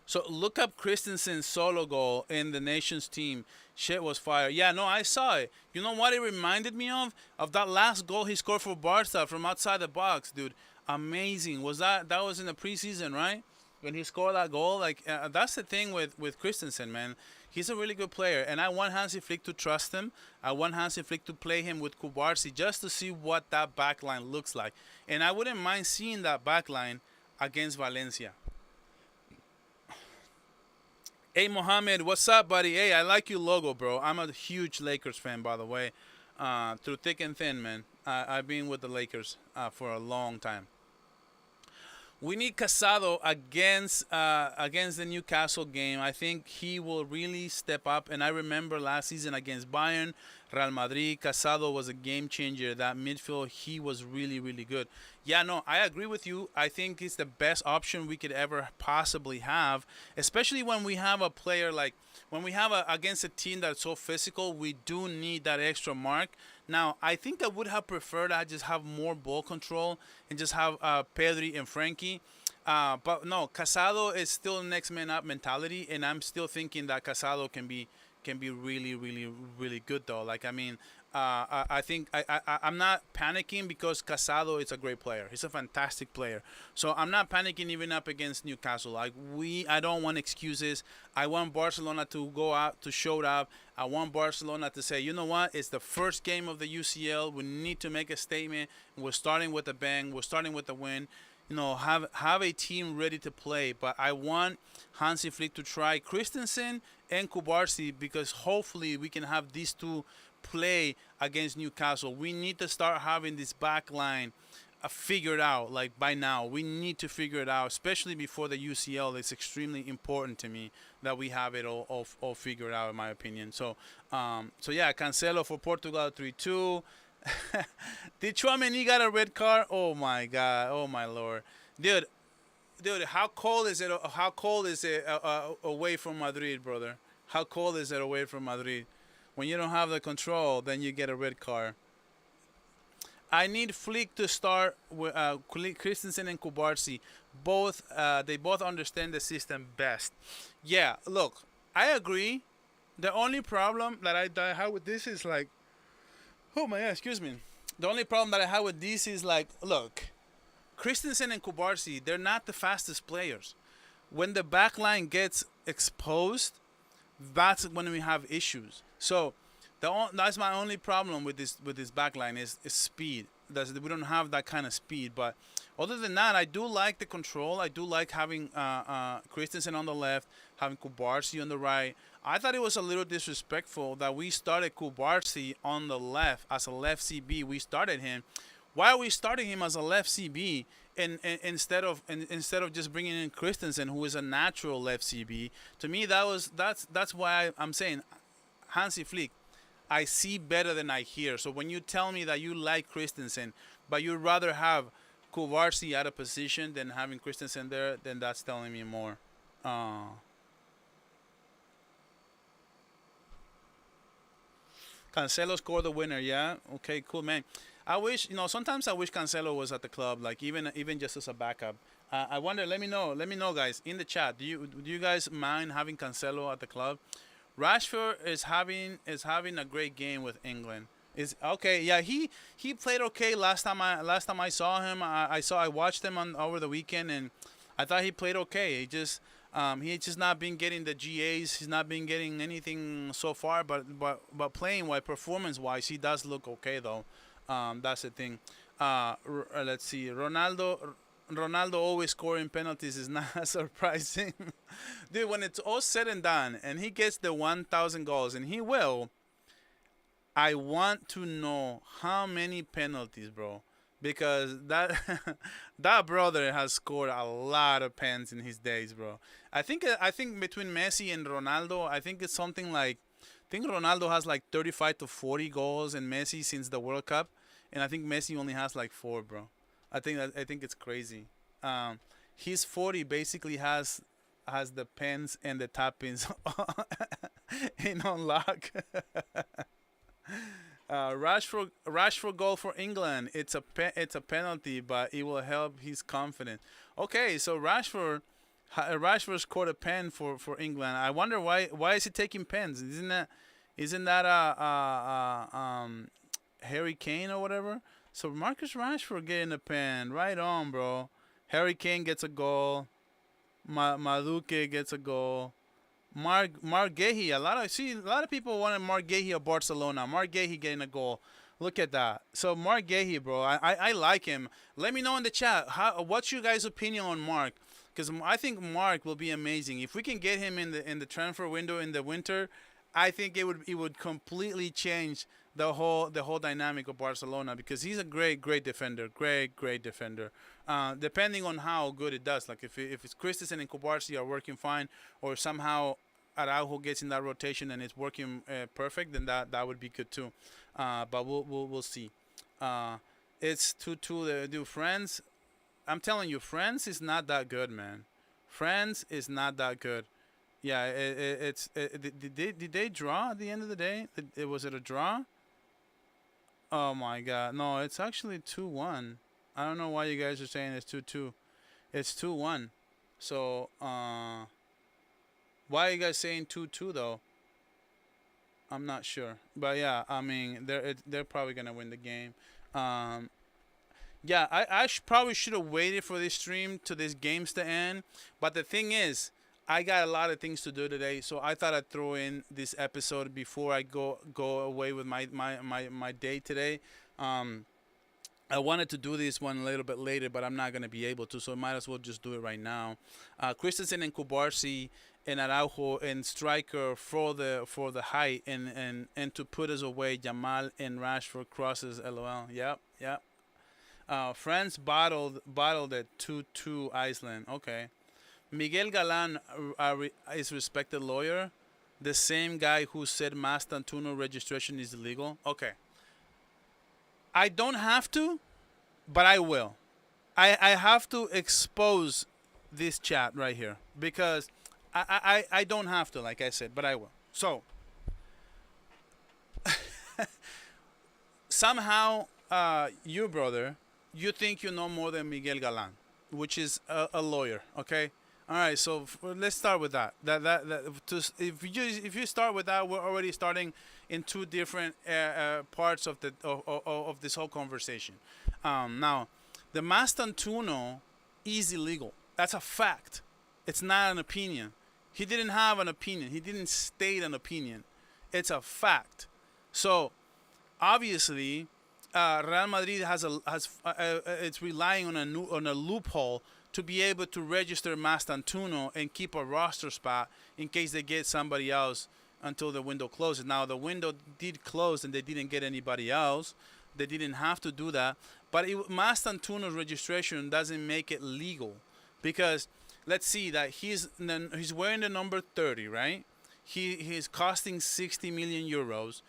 Speaker 1: So look up Christensen's solo goal in the nations team. Shit was fire. Yeah, no, I saw it. You know what it reminded me of? Of that last goal he scored for Barça from outside the box, dude. Amazing. That was in the preseason, right? When he scored that goal, like that's the thing with Christensen, man. He's a really good player, and I want Hansi Flick to trust him. I want Hansi Flick to play him with Kubarsi just to see what that back line looks like. And I wouldn't mind seeing that back line against Valencia. Hey, Mohammed, what's up, buddy? Hey, I like your logo, bro. I'm a huge Lakers fan, by the way. Through thick and thin, man. I've been with the Lakers for a long time. We need Casado against the Newcastle game. I think he will really step up. And I remember last season against Bayern, Real Madrid, Casado was a game changer. That midfield, he was really, really good. Yeah, no, I agree with you. I think it's the best option we could ever possibly have, especially when we have a player when we have against a team that's so physical, we do need that extra mark. Now, I think I would have preferred I just have more ball control and just have Pedri and Frankie. But no, Casado is still next man up mentality, and I'm still thinking that Casado can be really, really, really good though. Like, I mean, I think I'm not panicking because Casado is a great player. He's a fantastic player. So I'm not panicking even up against Newcastle. I don't want excuses. I want Barcelona to go out to show up. I want Barcelona to say, you know what? It's the first game of the UCL. We need to make a statement. We're starting with a bang. We're starting with a win. Have a team ready to play. But I want Hansi Flick to try Christensen and Kubarsi because hopefully we can have these two play against Newcastle. We need to start having this back line figured out, like by now. We need to figure it out, especially before the UCL. It's extremely important to me that we have it all figured out, in my opinion. So yeah, Cancelo for Portugal 3-2. Did Chouameni got a red card? Oh my God! Oh my Lord, dude, how cold is it? How cold is it away from Madrid, brother? How cold is it away from Madrid? When you don't have the control, then you get a red card. I need Flick to start with Christensen and Kubarsi. They both understand the system best. Yeah, look, I agree. The only problem that I have with this is like, oh my God, excuse me. The only problem that I have with this is like, look, Christensen and Kubarsi, they're not the fastest players. When the back line gets exposed, that's when we have issues. So that's my only problem with this back line is speed. We don't have that kind of speed. But other than that, I do like the control. I do like having Christensen on the left, having Kubarsi on the right. I thought it was a little disrespectful that we started Kubarsi on the left as a left CB. We started him. Why are we starting him as a left CB and instead of just bringing in Christensen, who is a natural left CB? To me, that's why I'm saying, Hansi Flick, I see better than I hear. So when you tell me that you like Christensen, but you'd rather have Kubarsi out of position than having Christensen there, then that's telling me more. Cancelo scored the winner. Yeah. Okay. Cool, man. I wish sometimes I wish Cancelo was at the club, like even just as a backup. I wonder. Let me know. Let me know, guys, in the chat. Do you guys mind having Cancelo at the club? Rashford is having a great game with England. Is okay. Yeah, he played okay last time I saw him. I watched him on over the weekend, and I thought he played okay. He just not been getting the GAs. He's not been getting anything so far. But playing wise, performance wise, he does look okay though. That's the thing. Let's see. Ronaldo always scoring penalties is not surprising. Dude, when it's all said and done and he gets the 1,000 goals, and he will, I want to know how many penalties, bro. Because that brother has scored a lot of pens in his days, bro. I think between Messi and Ronaldo, I think it's something like, I think Ronaldo has like 35 to 40 goals in Messi since the World Cup, and I think Messi only has like 4, bro. I think it's crazy. His 40 basically has the pens and the tap-ins in on lock. Rashford goal for England. It's a penalty, but it will help his confidence. Okay, so Rashford scored a pen for England. I wonder why is he taking pens? Isn't that Harry Kane or whatever? So Marcus Rashford getting a pen. Right on, bro. Harry Kane gets a goal. Maduke gets a goal. Mark Guehi. A lot of people wanted Mark Guehi of Barcelona. Mark Guehi getting a goal. Look at that. So Mark Guehi, bro. I like him. Let me know in the chat what's your guys' opinion on Mark, because I think Mark will be amazing if we can get him in the transfer window in the winter. I think it would completely change the whole dynamic of Barcelona, because he's a great defender, great defender. Depending on how good it does, like if it's Christensen and Kubarsi are working fine, or somehow Araujo gets in that rotation and it's working perfect, then that would be good too. But we'll see. It's 2-2. Do France? I'm telling you, France is not that good, man. France is not that good. Yeah, did they draw at the end of the day? Was it a draw? Oh my God, no! It's actually 2-1. I don't know why you guys are saying it's 2-2. It's 2-1. So why are you guys saying 2-2 though? I'm not sure, but yeah, I mean they're probably gonna win the game. Yeah, I probably should have waited for this stream to this games to end, but the thing is, I got a lot of things to do today, so I thought I'd throw in this episode before I go away with my day today. I wanted to do this one a little bit later, but I'm not going to be able to, so I might as well just do it right now. Christensen and Kubarsi and Araujo and striker for the height and to put us away, Jamal and Rashford crosses. LOL. Yep. France bottled at 2-2 Iceland. Okay. Miguel Galan is respected lawyer, the same guy who said Mastantuono registration is illegal. Okay. I don't have to, but I will. I have to expose this chat right here, because I don't have to, like I said, but I will. So, somehow, you, brother, you think you know more than Miguel Galan, which is a lawyer, okay? All right, so let's start with that. If you start with that, we're already starting in two different parts of this whole conversation. Now, the Mastantuono is illegal. That's a fact. It's not an opinion. He didn't have an opinion. He didn't state an opinion. It's a fact. So, obviously, Real Madrid it's relying on a loophole to be able to register Mastantuono and keep a roster spot in case they get somebody else until the window closes. Now, the window did close and they didn't get anybody else. They didn't have to do that. But Mastantuono's registration doesn't make it legal, because let's see that he's wearing the number 30, right? He's costing 60 million euros.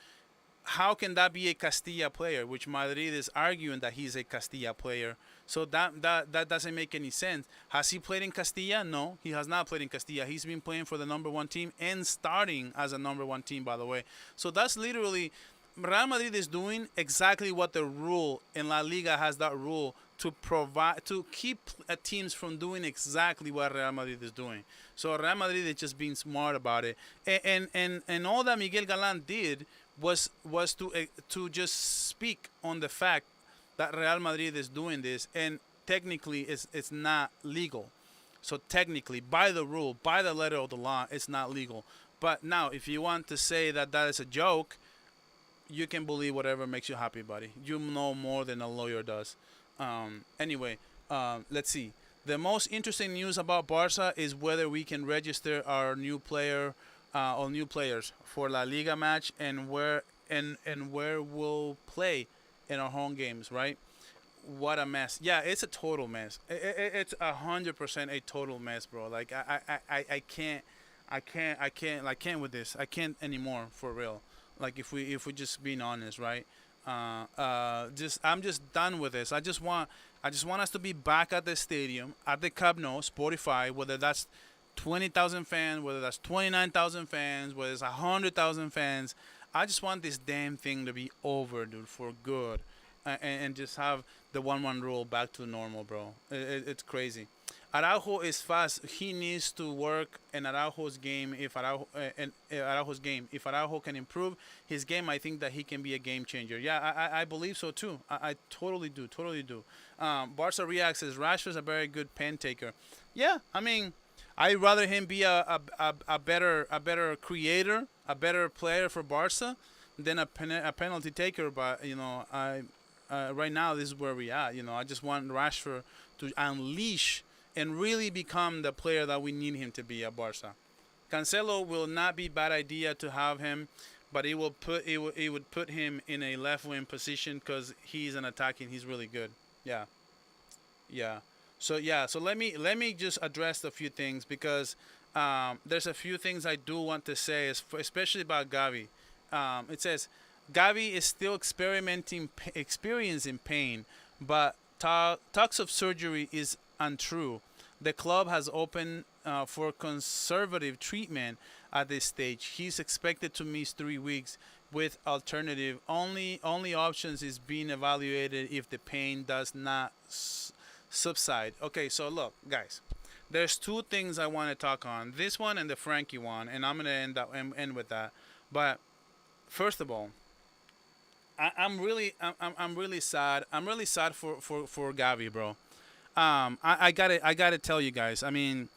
Speaker 1: How can that be a Castilla player, which Madrid is arguing that he's a Castilla player? So that doesn't make any sense. Has he played in Castilla? No, he has not played in Castilla. He's been playing for the number 1 team and starting as a number 1 team, by the way. So that's literally Real Madrid is doing exactly what the rule in La Liga has that rule to provide to keep teams from doing exactly what Real Madrid is doing. So Real Madrid is just being smart about it, and all that Miguel Galan did was to just speak on the fact that Real Madrid is doing this, and technically it's not legal. So technically, by the rule, by the letter of the law, it's not legal. But now, if you want to say that that is a joke, you can believe whatever makes you happy, buddy. You know more than a lawyer does. Anyway, let's see. The most interesting news about Barça is whether we can register our new player or new players for La Liga match, and where we'll play in our home games, right? What a mess. Yeah, it's a total mess. It's 100% a total mess, bro. Like I can't I can't with this. I can't anymore, for real. Like if we just being honest, right? Just I'm just done with this. I just want us to be back at the stadium, at the Camp Nou, Spotify, whether that's 20,000 fans, whether that's 29,000 fans, whether it's 100,000 fans. I just want this damn thing to be over, dude, for good, and just have the 1-1 rule back to normal, bro. It's crazy. Araujo is fast. He needs to work in Araujo's game. If Araujo can improve his game, I think that he can be a game changer. Yeah, I believe so too. I totally do. Barca reacts as Rashford's a very good pen taker. Yeah, I mean, I'd rather him be a better creator, a better player for Barca than a penalty taker. But right now this is where we at. I just want Rashford to unleash and really become the player that we need him to be at Barca. Cancelo will not be bad idea to have him, but it would put him in a left wing position because he's an attacking. He's really good. Yeah. So let me just address a few things, because there's a few things I do want to say, especially about Gavi. It says Gavi is still experiencing pain, but talks of surgery is untrue. The club has opened for conservative treatment at this stage. He's expected to miss 3 weeks with alternative. Only options is being evaluated if the pain does not subside. Okay, so look, guys, there's two things I want to talk on. This one and the Frankie one, and I'm gonna end with that. But first of all, I'm really sad. I'm really sad for Gavi, bro. I gotta tell you guys. I mean,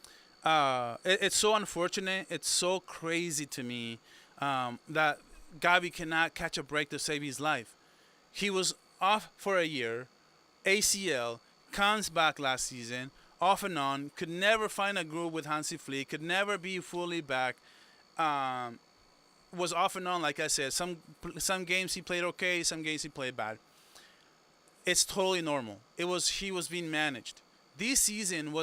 Speaker 1: it's so unfortunate. It's so crazy to me that Gavi cannot catch a break to save his life. He was off for a year, ACL, comes back last season, off and on, could never find a groove with Hansi Flick, could never be fully back. Was off and on, like I said. Some games he played okay, some games he played bad. It's totally normal. He was being managed. This season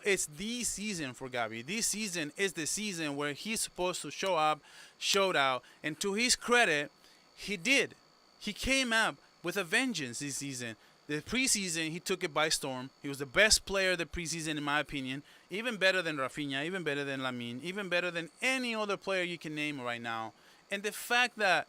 Speaker 1: it's the season for Gavi. This season is the season where he's supposed to show up, showed out, and to his credit, he did. He came up with a vengeance this season. The preseason, he took it by storm. He was the best player of the preseason, in my opinion. Even better than Rafinha, even better than Lamine, even better than any other player you can name right now. And the fact that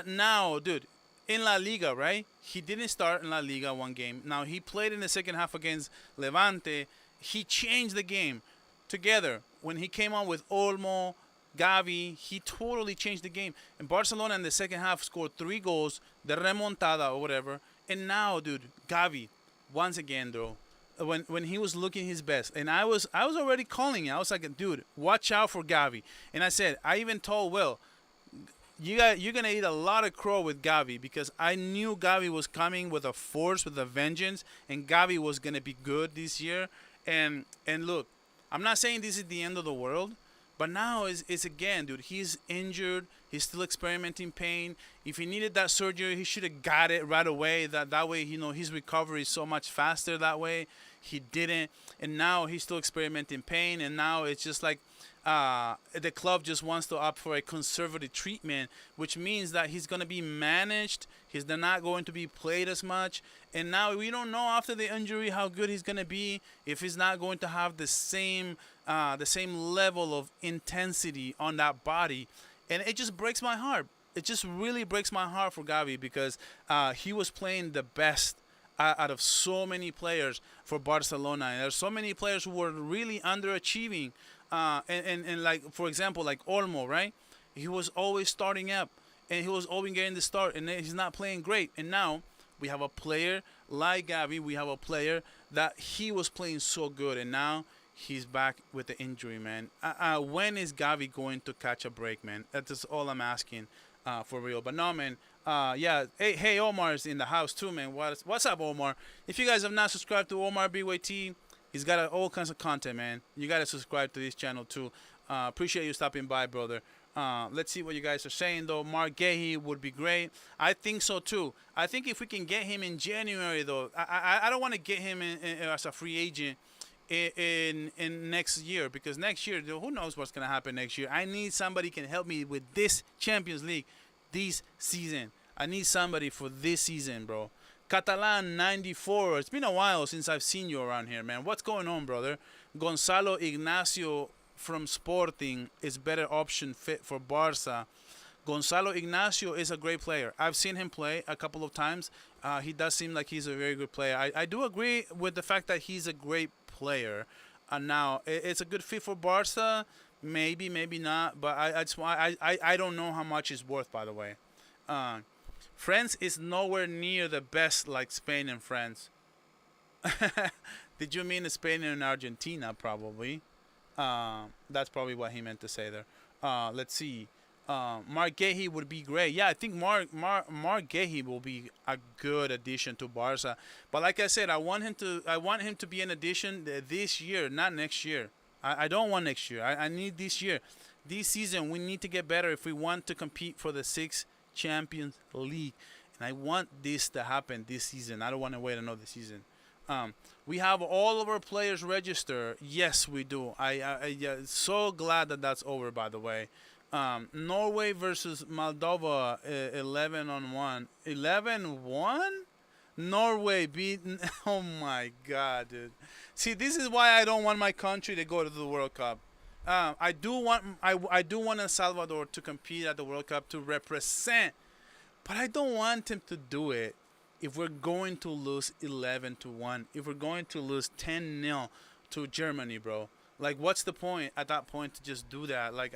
Speaker 1: now, dude, in La Liga, right? He didn't start in La Liga one game. Now, he played in the second half against Levante. He changed the game together. When he came on with Olmo, Gavi, he totally changed the game. And Barcelona in the second half scored 3 goals, the remontada or whatever. And now, dude, Gavi, once again, though, when he was looking his best, and I was already calling it. I was like, dude, watch out for Gavi. And I even told Will, you're gonna eat a lot of crow with Gavi, because I knew Gavi was coming with a force, with a vengeance, and Gavi was gonna be good this year. And look, I'm not saying this is the end of the world, but now it's again, dude. He's injured. He's still experimenting pain. If he needed that surgery, he should have got it right away. That way, his recovery is so much faster that way. He didn't, and now he's still experimenting pain. And now it's just like the club just wants to opt for a conservative treatment, which means that he's going to be managed. He's not going to be played as much. And now we don't know after the injury how good he's going to be, if he's not going to have the same level of intensity on that body. And it just breaks my heart. it just really breaks my heart for Gavi because he was playing the best out of so many players for Barcelona, and there's so many players who were really underachieving. And like for example, like Olmo, right? He was always starting up, and he was always getting the start, and then he's not playing great. And now we have a player like Gavi. We have a player that he was playing so good, and now he's back with the injury, man. When is Gavi going to catch a break, man? That's all I'm asking, for real. But no, man. Yeah. Hey, Omar's in the house too, man. What's up, Omar? If you guys have not subscribed to Omar BYT, he's got all kinds of content, man. You gotta subscribe to this channel too. Appreciate you stopping by, brother. Let's see what you guys are saying, though. Mark Gahey would be great. I think so, too. I think if we can get him in January, though, I don't want to get him in as a free agent in next year, because next year, who knows what's going to happen next year. I need somebody can help me with this Champions League this season. I need somebody for this season, bro. Catalan 94. It's been a while since I've seen you around here, man. What's going on, brother? Gonzalo Ignacio from Sporting is better option fit for Barça. Gonzalo Ignacio is a great player. I've seen him play a couple of times. He does seem like he's a very good player. I do agree with the fact that he's a great player. Now, it's a good fit for Barca. Maybe, maybe not. But I don't know how much it's worth, by the way. France is nowhere near the best like Spain and France. Did you mean Spain and Argentina, probably? That's probably what he meant to say there. Let's see. Mark Gahey would be great. Yeah, I think Mark Gahey will be a good addition to Barca. But like I said, I want him to be an addition this year, not next year. I don't want next year. I need this year. This season, we need to get better if we want to compete for the 6th Champions League. And I want this to happen this season. I don't want to wait another season. We have all of our players registered. Yes, we do. I so glad that that's over, by the way. Norway versus Moldova, 11-1. 11-1? Norway beat. Oh my God, dude. See, this is why I don't want my country to go to the World Cup. I do want El Salvador to compete at the World Cup to represent, but I don't want him to do it if we're going to lose 11-1. If we're going to lose 10-0 to Germany, bro. Like, what's the point at that point to just do that? Like,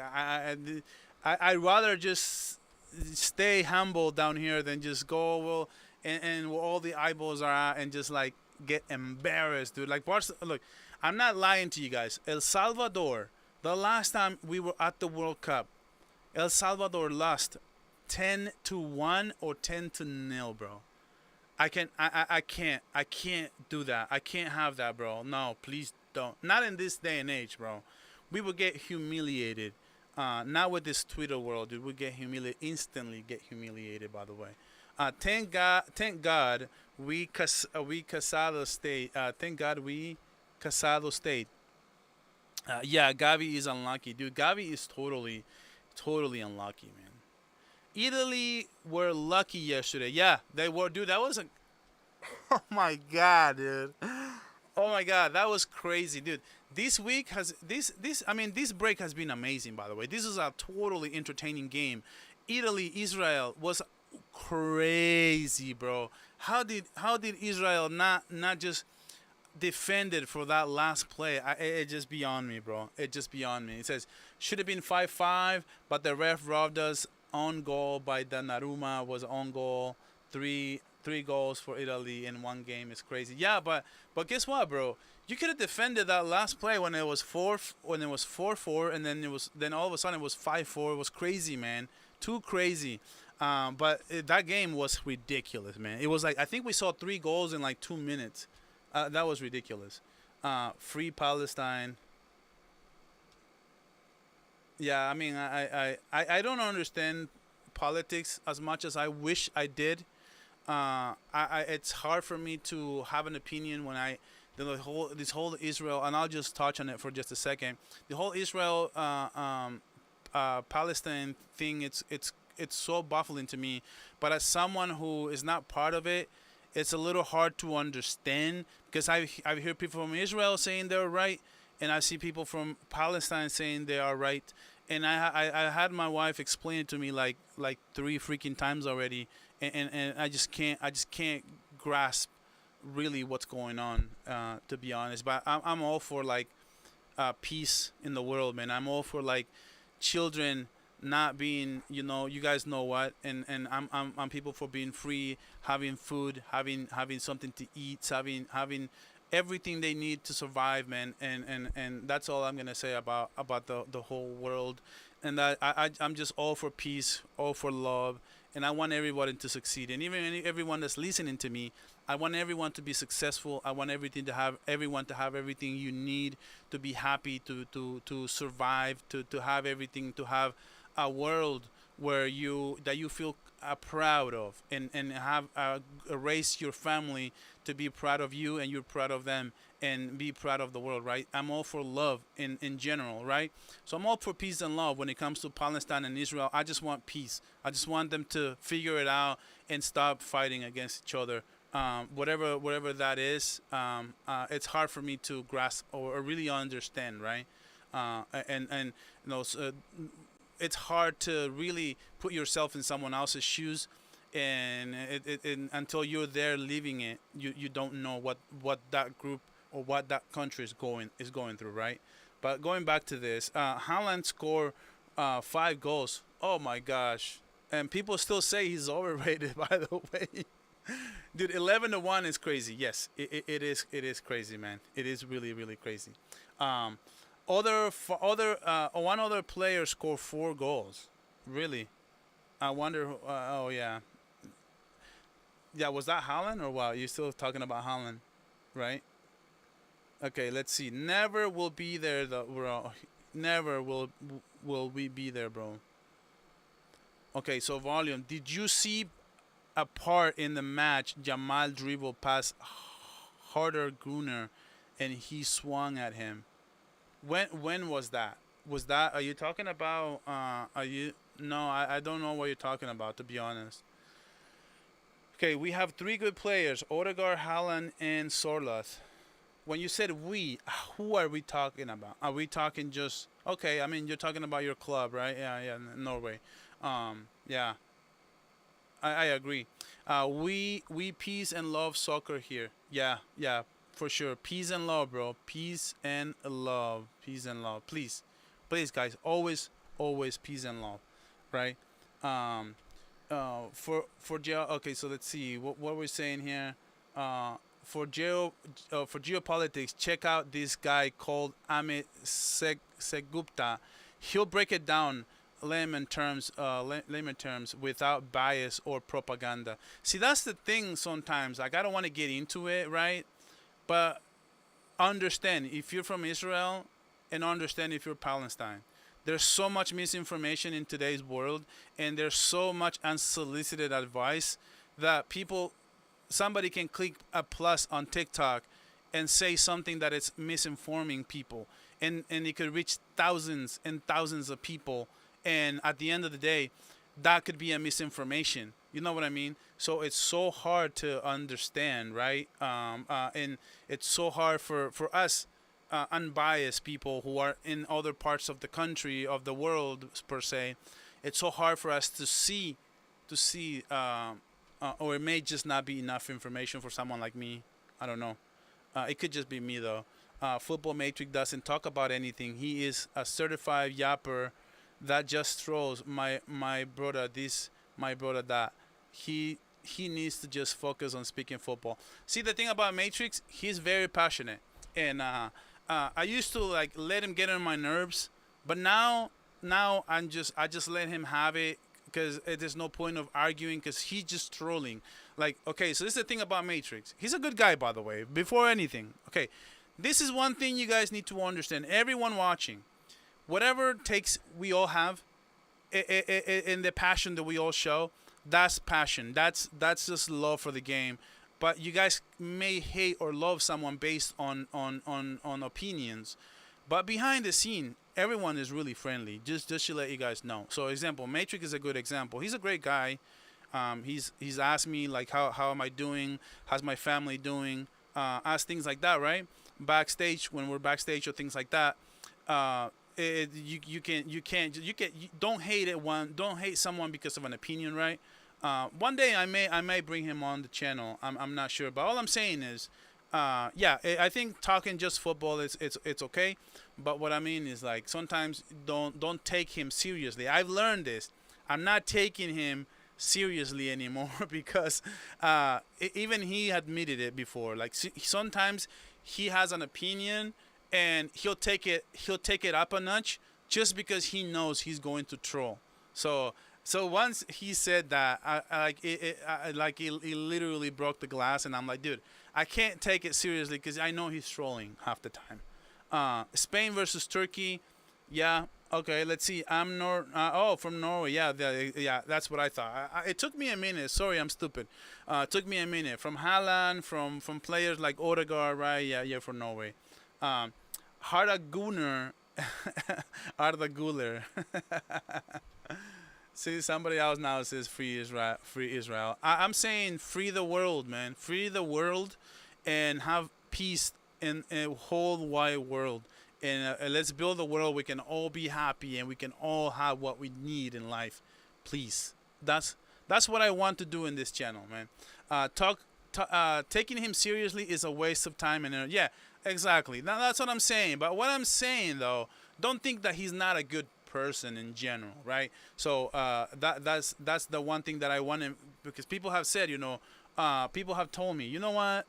Speaker 1: I'd rather just stay humble down here than just go well and where all the eyeballs are at and just like get embarrassed, dude. Like, look, I'm not lying to you guys. El Salvador, the last time we were at the World Cup, El Salvador lost 10-1 or 10-0, bro. I can't do that. I can't have that, bro. No, please don't. Not in this day and age, bro. We would get humiliated. Not with this Twitter world, dude. We get humiliated, instantly get humiliated, by the way. Thank God we Casado State. Thank God we Casado State. Yeah, Gavi is unlucky, dude. Gavi is totally unlucky, man. Italy were lucky yesterday. Yeah, they were, dude. That was a. Oh my God, dude. Oh my God, that was crazy, dude. This week has this break has been amazing, by the way. This is a totally entertaining game. Italy, Israel was crazy, bro. How did Israel not just defend it for that last play? It just beyond me, bro. It just beyond me. It says should have been 5-5, but the ref robbed us. On goal by Donnarumma was on goal. Three goals for Italy in one game is crazy. Yeah, but guess what, bro? You could have defended that last play when it was 4-4, and then all of a sudden it was 5-4. It was crazy, man. Too crazy. But that game was ridiculous, man. It was like I think we saw 3 goals in like 2 minutes. That was ridiculous. Free Palestine. Yeah, I mean, I don't understand politics as much as I wish I did. It's hard for me to have an opinion when this whole Israel, and I'll just touch on it for just a second. The whole Israel Palestine thing, it's so baffling to me. But as someone who is not part of it, it's a little hard to understand because I hear people from Israel saying they're right, and I see people from Palestine saying they are right. and I had my wife explain it to me like three freaking times already, and I just can't grasp really what's going on, to be honest. But I'm all for like peace in the world, man. I'm all for like children not being, you guys know what, and I'm people for being free, having food, having something to eat, having everything they need to survive, man. And that's all I'm gonna say about the whole world. And that I'm just all for peace, all for love, and I want everybody to succeed. And even everyone that's listening to me, I want everyone to be successful. I want everyone to have everything you need to be happy, to survive, to have everything, to have a world where you feel proud of, and have raise your family to be proud of you, and you're proud of them, and be proud of the world, right? I'm all for love in general, right? So I'm all for peace and love when it comes to Palestine and Israel. I just want peace. I just want them to figure it out and stop fighting against each other. Whatever that is, it's hard for me to grasp or really understand, right? And so it's hard to really put yourself in someone else's shoes, and until you're there living it, you don't know what that group or what that country is going through, right? But going back to this, Haaland scored 5 goals. Oh my gosh! And people still say he's overrated. By the way, dude, 11-1 is crazy. Yes, it is. It is crazy, man. It is really really crazy. One other player scored 4 goals. Really, I wonder. Oh yeah, yeah. Was that Haaland or what? You're still talking about Haaland, right? Okay, let's see. Never will be there, though, bro. Never will we be there, bro. Okay, so volume. Did you see a part in the match? Jamal dribbled past Harder Gruner, and he swung at him. When was that? Was that? Are you talking about? Are you? No, I don't know what you're talking about, to be honest. Okay, we have 3 good players: Odegaard, Haaland, and Sorloth. When you said we, who are we talking about? Are we talking just okay? I mean, you're talking about your club, right? Yeah, yeah, Norway. Yeah, I agree. We peace and love soccer here. Yeah, yeah, for sure. Peace and love, bro. Peace and love. Peace and love. Please, please, guys. Always peace and love, right? Um, okay, so let's see what we're saying here. For geopolitics, check out this guy called Amit Segupta. He'll break it down layman terms without bias or propaganda. See, that's the thing sometimes. Like, I don't want to get into it, right? But understand if you're from Israel, and understand if you're Palestine. There's so much misinformation in today's world, and there's so much unsolicited advice that somebody can click a plus on TikTok and say something that is misinforming people, and it could reach thousands and thousands of people, and at the end of the day, that could be a misinformation. You know what I mean? So it's so hard to understand, right? And it's so hard for us unbiased people who are in other parts of the country, of the world per se. It's so hard for us to see or it may just not be enough information for someone like me. I don't know. It could just be me though. Football Matrix doesn't talk about anything. He is a certified yapper that just throws my brother this, my brother that. He needs to just focus on speaking football. See, the thing about Matrix, he's very passionate, and I used to like let him get on my nerves, but now I just let him have it, because there's no point of arguing, because he's just trolling. Like, okay, so this is the thing about Matrix. He's a good guy, by the way, before anything. Okay, this is one thing you guys need to understand. Everyone watching, whatever takes we all have, in the passion that we all show, that's passion. That's just love for the game. But you guys may hate or love someone based on opinions. But behind the scene, everyone is really friendly. Just to let you guys know. So, example, Matrix is a good example. He's a great guy. He's asked me like how am I doing? How's my family doing? Ask things like that, right? Backstage, when we're backstage or things like that. don't hate it one. Don't hate someone because of an opinion, right? One day I may bring him on the channel. I'm not sure, but all I'm saying is, yeah, I think talking just football is it's okay, but what I mean is like sometimes don't take him seriously. I've learned this. I'm not taking him seriously anymore because even he admitted it before. Like sometimes he has an opinion and he'll take it up a notch just because he knows he's going to troll. So once he said that, he literally broke the glass, and I'm like, dude, I can't take it seriously because I know he's trolling half the time. Spain versus Turkey, yeah, okay. Let's see. From Norway, yeah, yeah, that's what I thought. It took me a minute. Sorry, I'm stupid. It took me a minute. From Haaland, from players like Odegaard, right? Yeah, from Norway. Harda Gunnar, Arda Guler. See, somebody else now says free Israel. Free Israel. I'm saying free the world, man. Free the world, and have peace in a whole wide world. And let's build a world we can all be happy and we can all have what we need in life. Please. That's what I want to do in this channel, man. Taking him seriously is a waste of time and energy. Yeah, exactly. Now that's what I'm saying. But what I'm saying though, don't think that he's not a good person in general, right? So that's the one thing that I want him, because people have said, people have told me, you know what,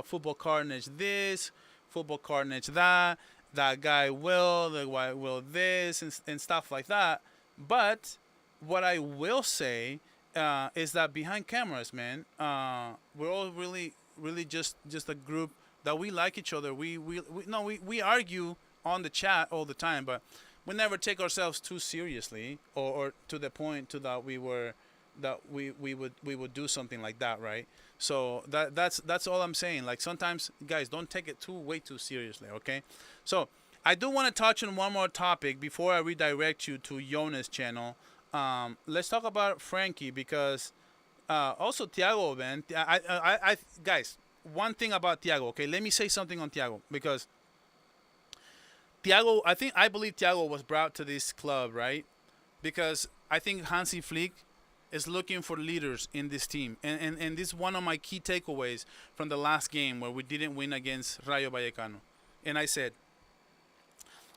Speaker 1: football carnage this, football carnage that guy will, the guy will this, and stuff like that. But what I will say is that behind cameras, man, we're all really just a group that we like each other. We argue on the chat all the time, but we never take ourselves too seriously, or to the point that we would do something like that, right? So that's all I'm saying. Like sometimes, guys, don't take it way too seriously, okay? So I do want to touch on one more topic before I redirect you to Yona's channel. Let's talk about Frankie, because also Thiago, man. I guys, one thing about Thiago, okay? Let me say something on Thiago, because Thiago, I believe Thiago was brought to this club, right? Because I think Hansi Flick is looking for leaders in this team. And this is one of my key takeaways from the last game where we didn't win against Rayo Vallecano. And I said,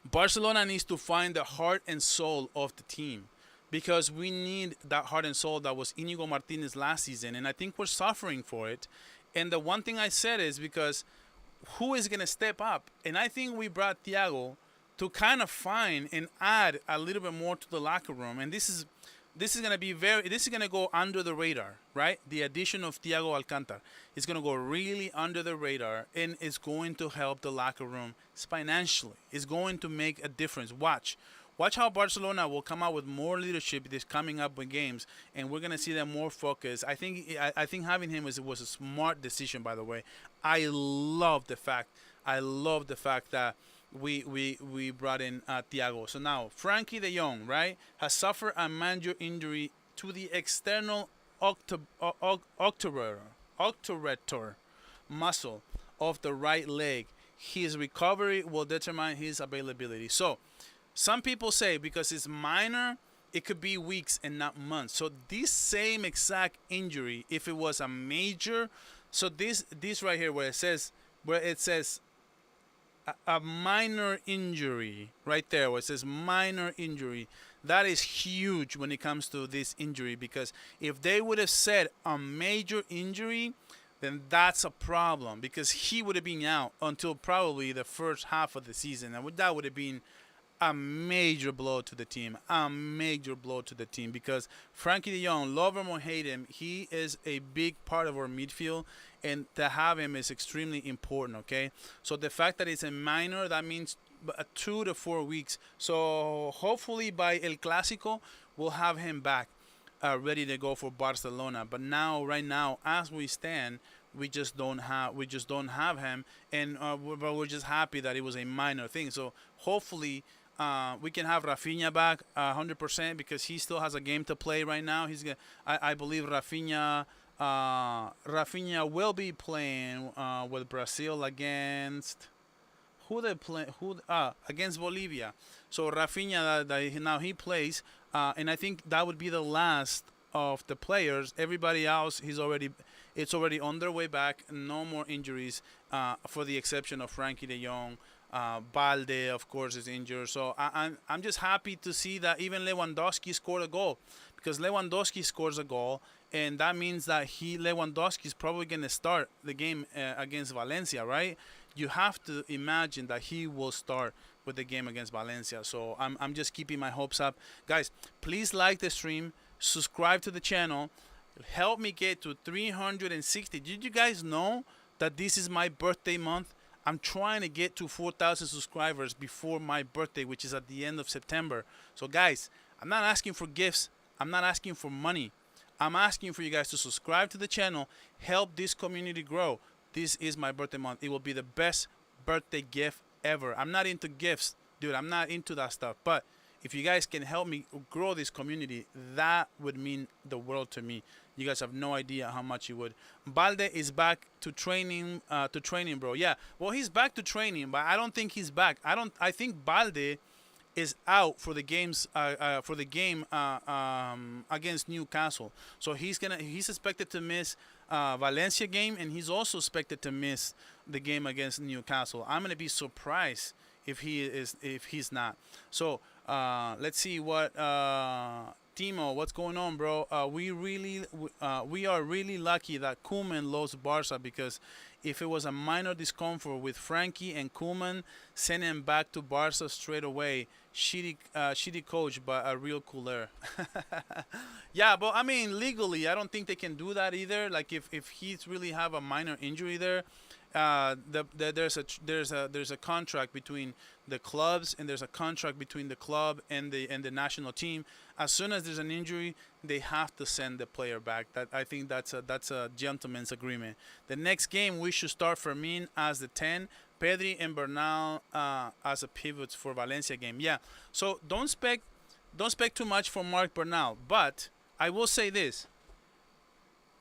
Speaker 1: Barcelona needs to find the heart and soul of the team, because we need that heart and soul that was Inigo Martinez last season. And I think we're suffering for it. And the one thing I said is because who is going to step up? And I think we brought Thiago to kind of find and add a little bit more to the locker room. And this is going to go under the radar, right? The addition of Thiago Alcantara is going to go really under the radar, and it's going to help the locker room financially. It's going to make a difference. Watch how Barcelona will come out with more leadership this coming up with games, and we're gonna see them more focused. I think having him was a smart decision, by the way. I love the fact that we brought in Thiago. So now Frankie De Jong, right, has suffered a major injury to the external obturator muscle of the right leg. His recovery will determine his availability. So some people say because it's minor, it could be weeks and not months. So this same exact injury, if it was a major, so this right here where it says a minor injury, right there where it says minor injury, that is huge when it comes to this injury, because if they would have said a major injury, then that's a problem, because he would have been out until probably the first half of the season, and that would have been a major blow to the team. Because Frankie De Jong, love him or hate him, he is a big part of our midfield, and to have him is extremely important, okay? So the fact that it's a minor, that means 2 to 4 weeks. So hopefully by El Clásico, we'll have him back, ready to go for Barcelona. But right now, as we stand, we just don't have him, and but we're just happy that it was a minor thing. So hopefully we can have Rafinha back 100%, because he still has a game to play right now. I believe Rafinha will be playing with Brazil against who they play who against Bolivia. So Rafinha now he plays, and I think that would be the last of the players. Everybody else, it's already on their way back. No more injuries, for the exception of Frankie De Jong. Balde, of course, is injured. So I'm just happy to see that even Lewandowski scored a goal, because Lewandowski scores a goal, and that means that Lewandowski is probably going to start the game against Valencia, right? You have to imagine that he will start with the game against Valencia. So I'm just keeping my hopes up. Guys, please like the stream, subscribe to the channel, help me get to 360. Did you guys know that this is my birthday month? I'm trying to get to 4,000 subscribers before my birthday, which is at the end of September. So guys, I'm not asking for gifts. I'm not asking for money. I'm asking for you guys to subscribe to the channel, help this community grow. This is my birthday month. It will be the best birthday gift ever. I'm not into gifts, dude. I'm not into that stuff. But if you guys can help me grow this community, that would mean the world to me. You guys have no idea how much it would. Balde is back to training, bro. Yeah, well, he's back to training, but I don't think he's back. I think Balde is out for the games, against Newcastle. So he's expected to miss Valencia game, and he's also expected to miss the game against Newcastle. I'm gonna be surprised if he's not. So let's see what Timo, what's going on, bro? We are really lucky that Koeman lost Barca, because if it was a minor discomfort with Frankie and Koeman, send him back to Barca straight away. Shitty coach, but a real cooler. Yeah, but I mean, legally, I don't think they can do that either. Like if he's really have a minor injury there, there's a contract between the clubs, and there's a contract between the club and the national team. As soon as there's an injury, they have to send the player back. I think that's a gentleman's agreement. The next game we should start Fermin as the 10, Pedri and Bernal as a pivots for Valencia game. Yeah. So don't expect too much from Marc Bernal, but I will say this.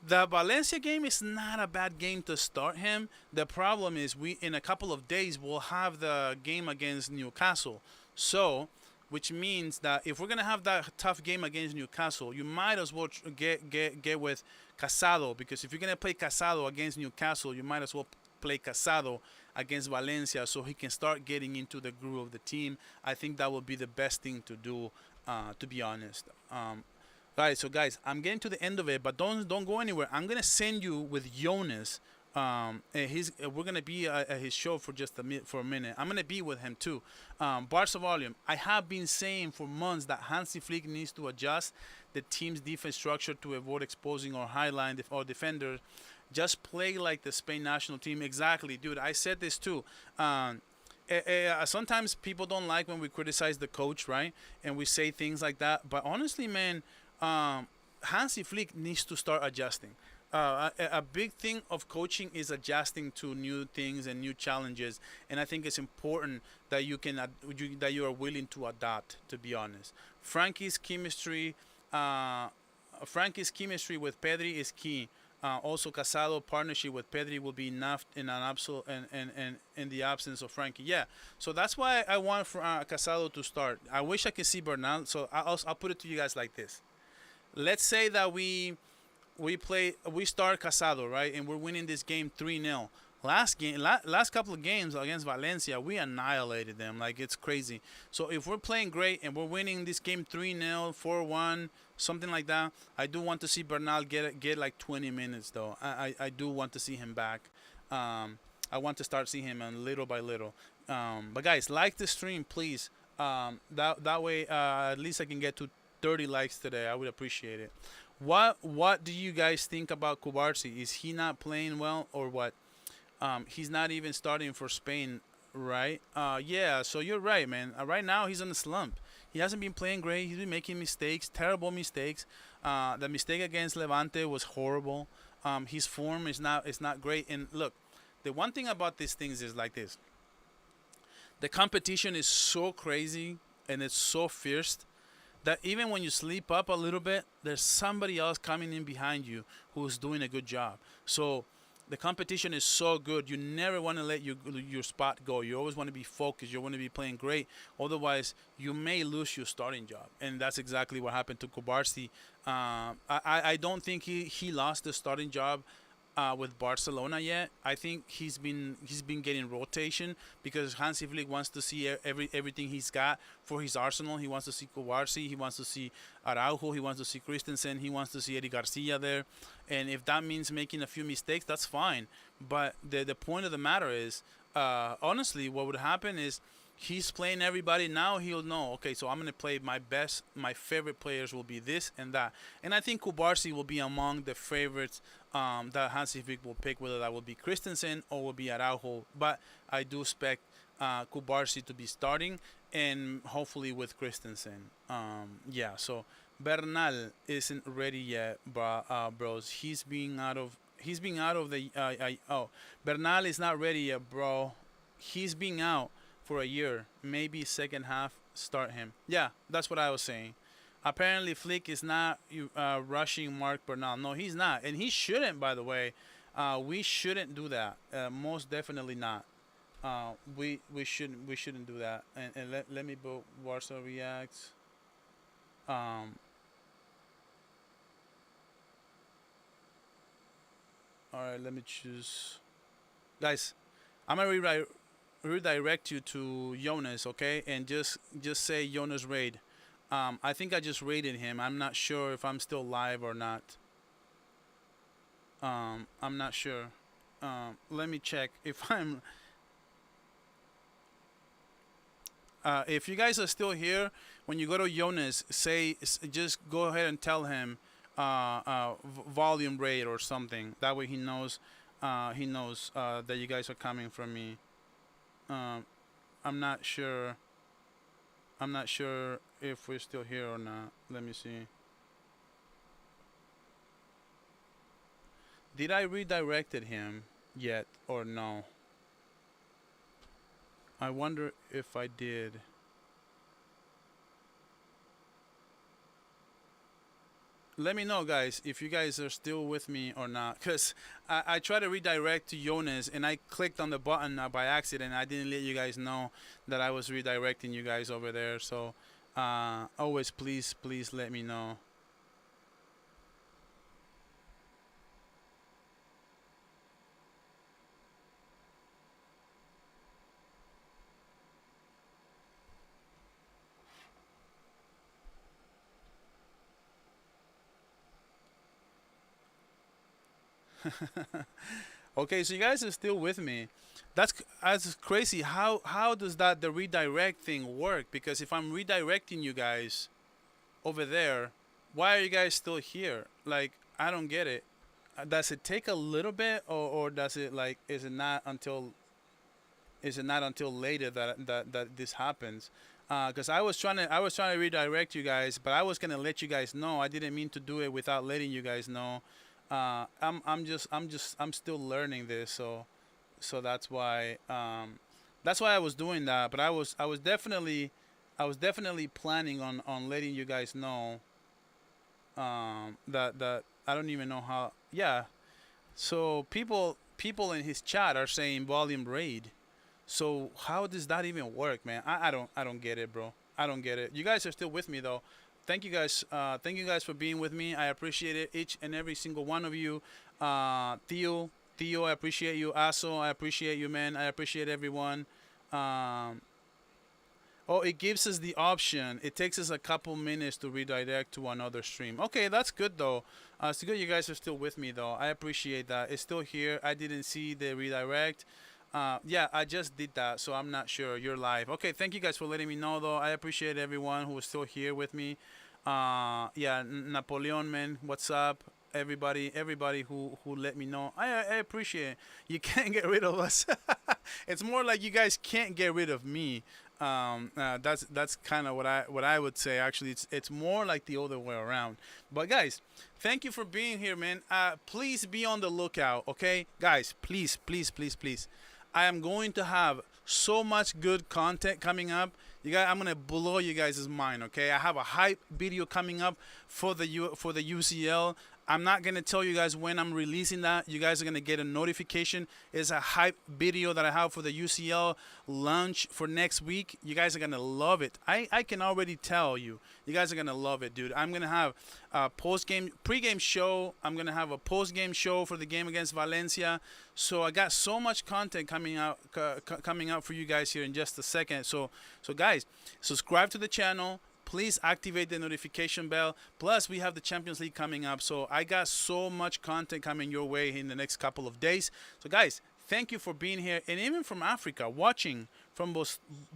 Speaker 1: The Valencia game is not a bad game to start him. The problem is in a couple of days we'll have the game against Newcastle. So, which means that if we're gonna have that tough game against Newcastle, you might as well get with Casado, because if you're gonna play Casado against Newcastle, you might as well play Casado against Valencia, so he can start getting into the groove of the team. I think that would be the best thing to do, to be honest. Right, so guys, I'm getting to the end of it, but don't go anywhere. I'm gonna send you with Jonas. And we're gonna be at his show for a minute. I'm gonna be with him too. Barca volume. I have been saying for months that Hansi Flick needs to adjust the team's defense structure to avoid exposing or highlighting our defenders. Just play like the Spain national team. Exactly, dude. I said this too. Sometimes people don't like when we criticize the coach, right? And we say things like that. But honestly, man, Hansi Flick needs to start adjusting. A big thing of coaching is adjusting to new things and new challenges, and I think it's important that you are willing to adapt. To be honest, Frankie's chemistry with Pedri is key. Also, Casado partnership with Pedri will be enough in the absence of Frankie. Yeah, so that's why I want Casado to start. I wish I could see Bernal. So I'll put it to you guys like this. Let's say that we start Casado, right, and we're winning this game 3-0. Last couple of games against Valencia, we annihilated them. Like, it's crazy. So if we're playing great and we're winning this game 3-0, 4-1, something like that, I do want to see Bernal get like 20 minutes though. I do want to see him back. I want to start seeing him little by little. But guys, like the stream, please. That way, at least I can get to 30 likes today. I would appreciate it. What do you guys think about Cubarsí? Is he not playing well, or what? He's not even starting for Spain, right? Yeah, so you're right, man. Right now he's in a slump. He hasn't been playing great. He's been making mistakes, terrible mistakes. The mistake against Levante was horrible. His form is not great. And look, the one thing about these things is like this. The competition is so crazy and it's so fierce that even when you sleep up a little bit, there's somebody else coming in behind you who's doing a good job. So The competition is so good. You never want to let your spot go. You always want to be focused. You want to be playing great. Otherwise, you may lose your starting job. And that's exactly what happened to Kubarsi. I don't think he lost the starting job with Barcelona yet. I think he's been getting rotation because Hansi Flick wants to see everything he's got for his arsenal. He wants to see Kubarsi, he wants to see Araujo, he wants to see Christensen, he wants to see Eddie Garcia there, and if that means making a few mistakes, that's fine. But the point of the matter is, honestly, what would happen is he's playing everybody. Now he'll know, okay, so I'm going to play my best. My favorite players will be this and that. And I think Kubarsi will be among the favorites that Hansi Flick will pick, whether that will be Christensen or will be Araujo. But I do expect Kubarsi to be starting, and hopefully with Christensen. Yeah, so Bernal isn't ready yet, bros. He's being out of the Bernal is not ready yet, bro. He's being out for a year. Maybe second half start him. Yeah, that's what I was saying. Apparently Flick is not rushing Mark Bernal. No, he's not, and he shouldn't. By the way, we shouldn't do that. Most definitely not. We shouldn't do that. And let me book Warsaw reacts. All right, let me choose. Guys, I'm gonna redirect you to Jonas, okay? And just say Jonas raid. I think I just rated him. I'm not sure if I'm still live or not. I'm not sure. Let me check if I'm. If you guys are still here, when you go to Jonas, just go ahead and tell him volume rate or something. That way he knows that you guys are coming from me. I'm not sure. I'm not sure if we're still here or not. Let me see. Did I redirected him yet or no? I wonder if I did. Let me know, guys, if you guys are still with me or not, because I tried to redirect to Jonas and I clicked on the button by accident. I didn't let you guys know that I was redirecting you guys over there. So always please let me know. Okay, so you guys are still with me. That's crazy. How does the redirect thing work? Because if I'm redirecting you guys over there, why are you guys still here? Like, I don't get it. Does it take a little bit, or does it, like, is it not until later that this happens? Because I was trying to redirect you guys, but I was gonna let you guys know. I didn't mean to do it without letting you guys know. I'm still learning this, so that's why I was doing that. But I was definitely planning on letting you guys know that I don't even know how. Yeah, so people in his chat are saying volume raid. So how does that even work, man? I don't get it, bro. I don't get it. You guys are still with me though. Thank you guys. Thank you guys for being with me. I appreciate it, each and every single one of you. Theo, I appreciate you. Aso, I appreciate you, man. I appreciate everyone. Oh, it gives us the option. It takes us a couple minutes to redirect to another stream. Okay, that's good though. It's good you guys are still with me though. I appreciate that. It's still here. I didn't see the redirect. Yeah, I just did that, so I'm not sure. You're live. Okay, thank you guys for letting me know, though. I appreciate everyone who is still here with me. Yeah, Napoleon, man, what's up? Everybody who let me know. I appreciate it. You can't get rid of us. It's more like you guys can't get rid of me. That's kind of what I would say. Actually, it's more like the other way around. But guys, thank you for being here, man. Please be on the lookout, okay, guys? Please. I am going to have so much good content coming up. You guys, I'm gonna blow you guys' mind. Okay, I have a hype video coming up for the UCL. I'm not going to tell you guys when I'm releasing that. You guys are going to get a notification. It's a hype video that I have for the UCL launch for next week. You guys are going to love it. I can already tell you. You guys are going to love it, dude. I'm going to have a pre-game show. I'm going to have a post-game show for the game against Valencia. So I got so much content coming out for you guys here in just a second. So guys, subscribe to the channel. Please activate the notification bell. Plus, we have the Champions League coming up. So I got so much content coming your way in the next couple of days. So guys, thank you for being here. And even from Africa, watching from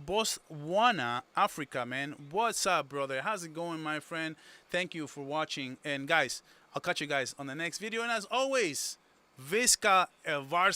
Speaker 1: Botswana, Africa, man. What's up, brother? How's it going, my friend? Thank you for watching. And guys, I'll catch you guys on the next video. And as always, Visca el Barça.